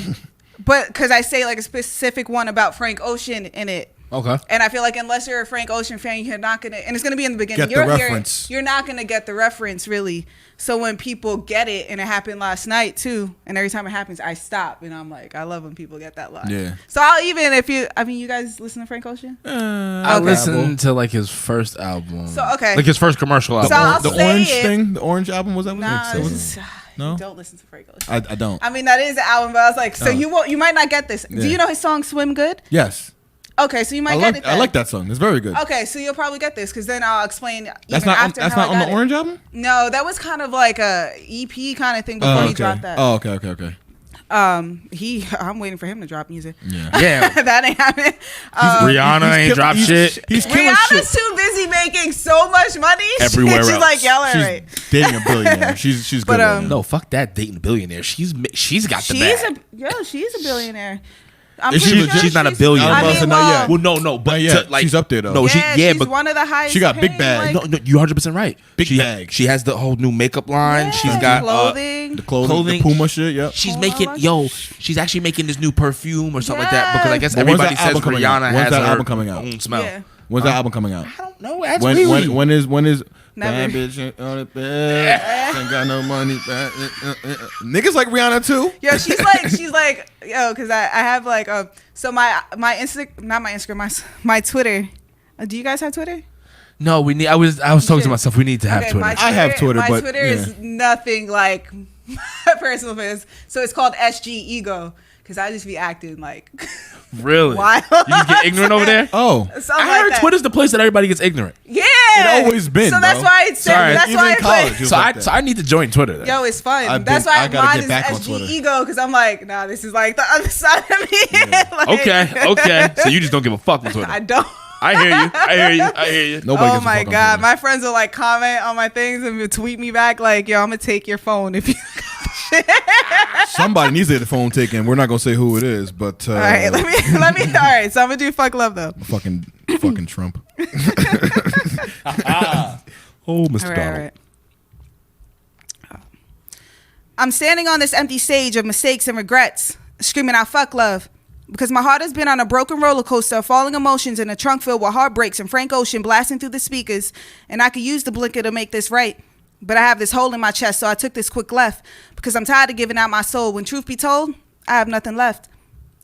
but because I say like a specific one about Frank Ocean in it. Okay. And I feel like unless you're a Frank Ocean fan, you're not gonna, and it's gonna be in the beginning. Get the reference. You're not gonna get the reference really. So when people get it, and it happened last night too, and every time it happens, I stop and I'm like, I love when people get that line. Yeah. So I'll even you guys listen to Frank Ocean? I listened to like his first album. So okay. Like his first commercial album. So I'll The say orange it. thing, the orange album, was that? Nah, No? don't listen to Frank Ocean. I don't. I mean that is the album, but I was like, so you might not get this. Yeah. Do you know his song "Swim Good"? Yes. Okay, so you might get it. Then. I like that song. It's very good. Okay, so you'll probably get this because then I'll explain. That's even not. after That's how not I on got the it. orange album. No, that was kind of like a EP kind of thing before he dropped that. Oh, okay. I'm waiting for him to drop music. Yeah. Yeah. That ain't happening. Rihanna ain't dropped shit. He's killing Rihanna's shit. too busy making so much money. Everywhere She's else. like, y'all all She's right. dating a billionaire. She's But, good. right now. No, fuck that dating a billionaire. She's got the bag. She's a billionaire. I'm Is she pretty legit? She's not a billionaire. I was about to say, not yet. Well, no, but Not yet. like She's up there, though. No, she's but one of the highest. She got big paying, bag. like, no, you 100% right. Big she bag. She has the whole new makeup line. yeah, She's got clothing. The clothing, the Puma shit. Yep. She's Oh, making I like she's actually making this new perfume or something like that because I guess But when's everybody that says album coming out? Rihanna When's has that her album coming out? own smell. Yeah. When's that album coming out? I don't know. That's When is Never. bad bitch ain't on the bed, ain't got no money. Niggas like Rihanna too. Yo, she's like, because I have like, so my Twitter. Do you guys have Twitter? No, we need. I was talking to myself. We need to have Okay, Twitter. I have Twitter, my but, Twitter is nothing like my personal business. So it's called SG Ego because I just be acting like Really? wild. You just get ignorant over there? Oh, Something I like heard that. Twitter's the place that everybody gets ignorant. Yeah, It always been, So that's bro. why it's Sorry. that's Even why in I college, put. it was So like I that. so I need to join Twitter. Then. Yo, it's fun. I've That's been- why I gotta mine get is back on SG Twitter. Ego because I'm like, nah, this is like the other side of me. Like, Okay. So you just don't give a fuck with Twitter. I don't. I hear you. Nobody Oh gets a my fuck on god, Twitter. my friends will like comment on my things and tweet me back like, "Yo, I'm gonna take your phone if you." Somebody needs their phone taken. We're not gonna say who it is, but All right, let me. All right, so I'm gonna do fuck love though. fucking Trump. Oh, Mr. All right, Donald. all right. I'm standing on this empty stage of mistakes and regrets, screaming out "fuck love," because my heart has been on a broken roller coaster of falling emotions in a trunk filled with heartbreaks and Frank Ocean blasting through the speakers, and I could use the blinker to make this right. But I have this hole in my chest, so I took this quick left because I'm tired of giving out my soul. When truth be told, I have nothing left.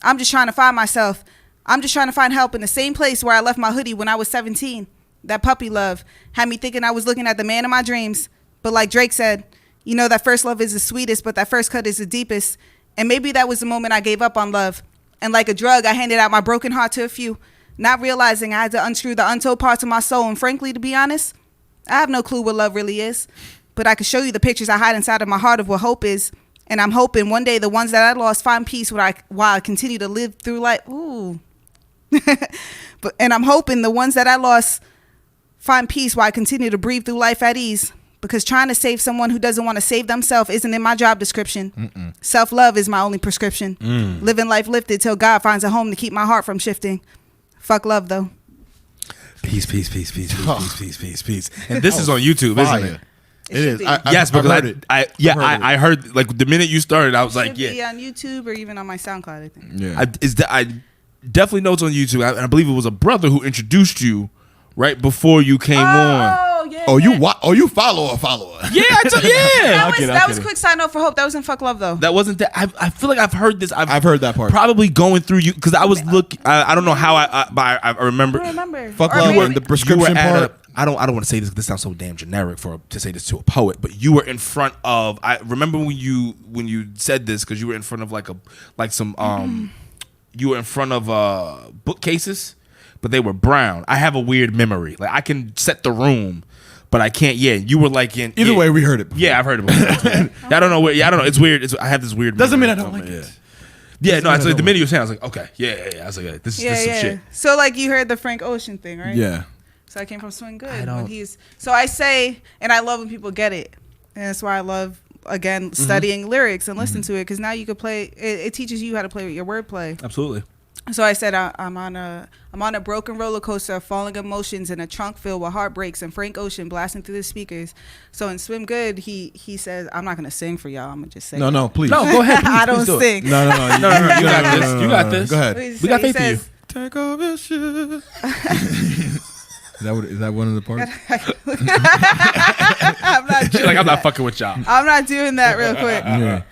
I'm just trying to find myself. I'm just trying to find help in the same place where I left my hoodie when I was 17. That puppy love had me thinking I was looking at the man of my dreams. But like Drake said, you know that first love is the sweetest, but that first cut is the deepest. And maybe that was the moment I gave up on love. And like a drug, I handed out my broken heart to a few, not realizing I had to unscrew the untold parts of my soul. And frankly, to be honest, I have no clue what love really is. But I can show you the pictures I hide inside of my heart of what hope is. And I'm hoping one day the ones that I lost find peace while I continue to live through life. Ooh. And I'm hoping the ones that I lost find peace while I continue to breathe through life at ease. Because trying to save someone who doesn't want to save themselves isn't in my job description. Self-love is my only prescription. Living life lifted till God finds a home to keep my heart from shifting. Fuck love, though. Peace. And this is on YouTube, isn't it? It is. be. Yes, I've because heard it. I heard like the minute you started, I was like, Should yeah. be on YouTube or even on my SoundCloud, I think. Yeah. I definitely know it's on YouTube. And I believe it was a brother who introduced you right before you came on. Oh, yeah. Oh, you follow a follower. Yeah, That was quick side note for Hope. That wasn't Fuck Love though. That wasn't that. I feel like I've heard this. I've heard that part. Probably going through you because I was looking. I don't know how but I remember. I remember. Fuck Love and the prescription part. I don't want to say this because this sounds so damn generic to say this to a poet, but you were in front of. I remember when you said this because you were in front of you were in front of bookcases, but they were brown. I have a weird memory. Like I can set the room, but I can't. Yeah, you were like in. Either way, we heard it before. Yeah, I've heard it before. I don't know where. Yeah, I don't know. It's weird. I have this weird. Doesn't mean I memory don't like it. Yeah, no. It's like the minute you were saying, I was like, okay, yeah. I was like, this is some shit. So like you heard the Frank Ocean thing, right? Yeah. So I came from Swing Good. So I say, and I love when people get it, and that's why I love studying lyrics and listening to it because now you could play. It teaches you how to play with your wordplay. Absolutely. So I said I'm on a broken roller coaster of falling emotions in a trunk filled with heartbreaks and Frank Ocean blasting through the speakers. So in Swim Good, he says I'm not gonna sing for y'all. I'm gonna just say no, please. No, go ahead. Please, I don't sing. No. You got this. You got this. Go ahead. We got faith in you. Take off your shoes. Is that one of the parts? I'm not. She's like, I'm not fucking with y'all. I'm not doing that real quick. Yeah.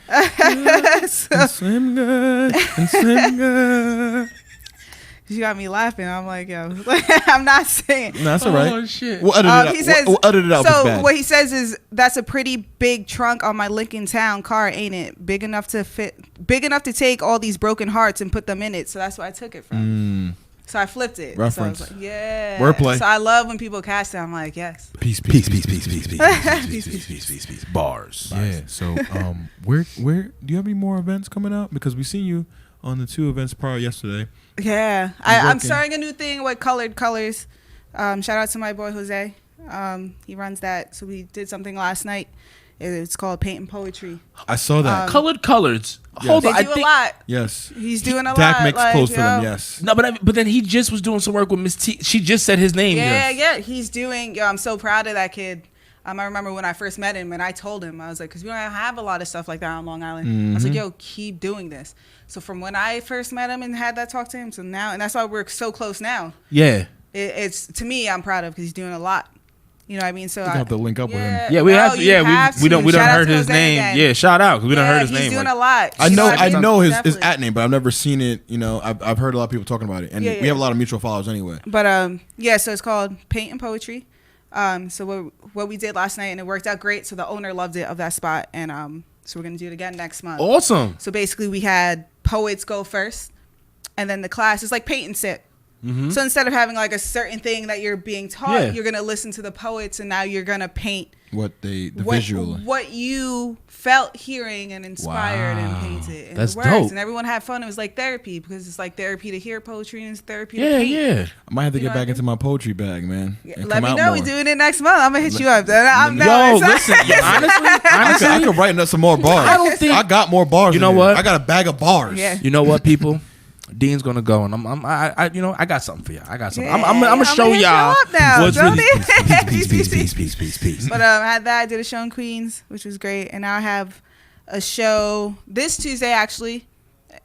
Swim good and swim good. You got me laughing. I'm like, yo, I'm not saying. No, that's all right. Oh shit. We'll edit it out. He says, we'll edit it out. So what he says is, that's a pretty big trunk on my Lincoln Town car, ain't it? Big enough to take all these broken hearts and put them in it. So that's where I took it from. So I flipped it. Reference. So I was like, yeah. Wordplay. So I love when people cast it. I'm like, yes. Peace. Bars. Yeah. So where do you have any more events coming up? Because we seen you on the 2 events prior yesterday. Yeah. I'm starting a new thing with Colored Colors. Shout out to my boy Jose. He runs that. So we did something last night. It's called Paint and Poetry. I saw that. Colored Colors. Yes. Hold on. They do a lot. Yes. He's doing a lot. Dak makes clothes for them, yes. No, but then he just was doing some work with Miss T. She just said his name. Yeah. He's doing, I'm so proud of that kid. I remember when I first met him and I told him, I was like, because we don't have a lot of stuff like that on Long Island. I was like, yo, keep doing this. So from when I first met him and had that talk to him to now, and that's why we're so close now. Yeah. It's, to me, I'm proud of because he's doing a lot. You know what I mean? So I have to link up with him. Yeah, we have to. Yeah, we don't heard his name. Again. Yeah, shout out because we don't heard his name. He's doing a lot. I know his at name, but I've never seen it. You know, I've heard a lot of people talking about it, and we have a lot of mutual followers anyway. But so it's called Paint and Poetry. So what we did last night, and it worked out great. So the owner loved it of that spot, and so we're gonna do it again next month. Awesome. So basically, we had poets go first, and then the class is like paint and sip. So instead of having like a certain thing that you're being taught, you're gonna listen to the poets, and now you're gonna paint visual, what you felt hearing and inspired and painted. And that's the words. dope. And everyone had fun. It was like therapy because it's like therapy to hear poetry and it's therapy to paint. Yeah. I might have to get back into my poetry bag, man. Let me know. We're doing it next month. I'm gonna hit you up. Listen. Honestly, I could write some more bars. I got more bars. You know what? I got a bag of bars. Yeah. You know what, people? Dean's gonna go, and I got something for y'all. I got something. I'm gonna show y'all what's really peace. But I had that. I did a show in Queens, which was great, and now I have a show this Tuesday actually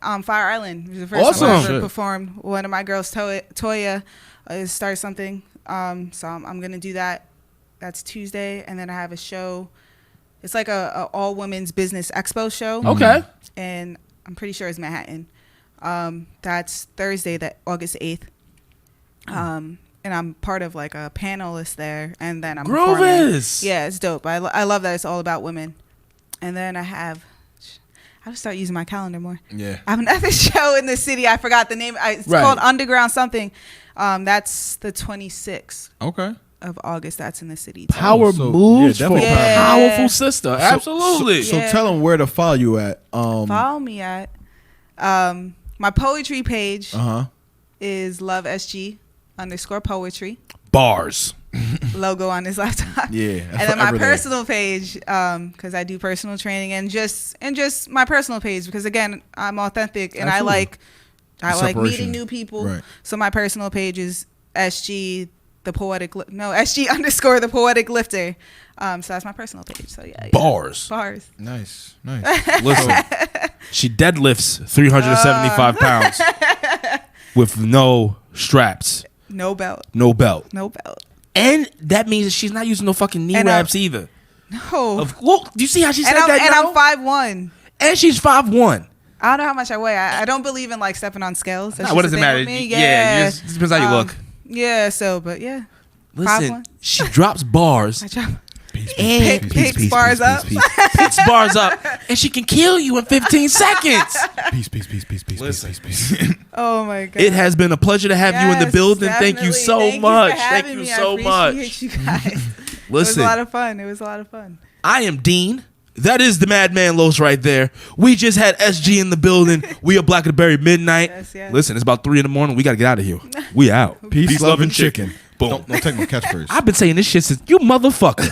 on Fire Island. It was the first time I ever performed. One of my girls, Toya, started something. So I'm gonna do that. That's Tuesday, and then I have a show. It's like a all women's business expo show. Okay. And I'm pretty sure it's Manhattan. That's Thursday, August 8th. And I'm part of like a panelist there, and then I'm Groovis. Yeah, it's dope. I love that it's all about women. And then I just start using my calendar more. Yeah. I have another show in the city. I forgot the name. It's called Underground something. That's the 26th. Okay. Of August. That's in the city. Power moves for a powerful sister. Absolutely. So tell them where to follow you at. Follow me at my poetry page is lovesg_poetry. Bars. Logo on his laptop. Yeah. And then my personal page, because I do personal training and just my personal page, because again, I'm authentic and Absolutely. I like meeting new people. Right. So my personal page is SG the poetic lifter. So that's my personal page. So yeah. Bars. Nice. Listen, she deadlifts 375 pounds with no straps. No belt. And that means that she's not using no fucking knee wraps either. No. Look, do you see how she said and that? And I'm 5'1". And she's 5'1". I don't know how much I weigh. I don't believe in like stepping on scales. Nah, what does it matter? Yeah, it depends how you look. Yeah, so but yeah. Listen, she drops bars. I drop Picks bars up. Picks bars up, and she can kill you in 15 seconds. Peace. Oh my god! It has been a pleasure to have you in the building. Definitely. Thank you so much. Thank you so much. I appreciate you guys. Listen, it was a lot of fun. I am Dean. That is the Madman Los right there. We just had SG in the building. We are BTB Midnight. Yes. Listen, it's about 3 a.m. We got to get out of here. We out. Peace, love, and chicken. Boom. Don't take my catchphrase. I've been saying this shit since you motherfucker.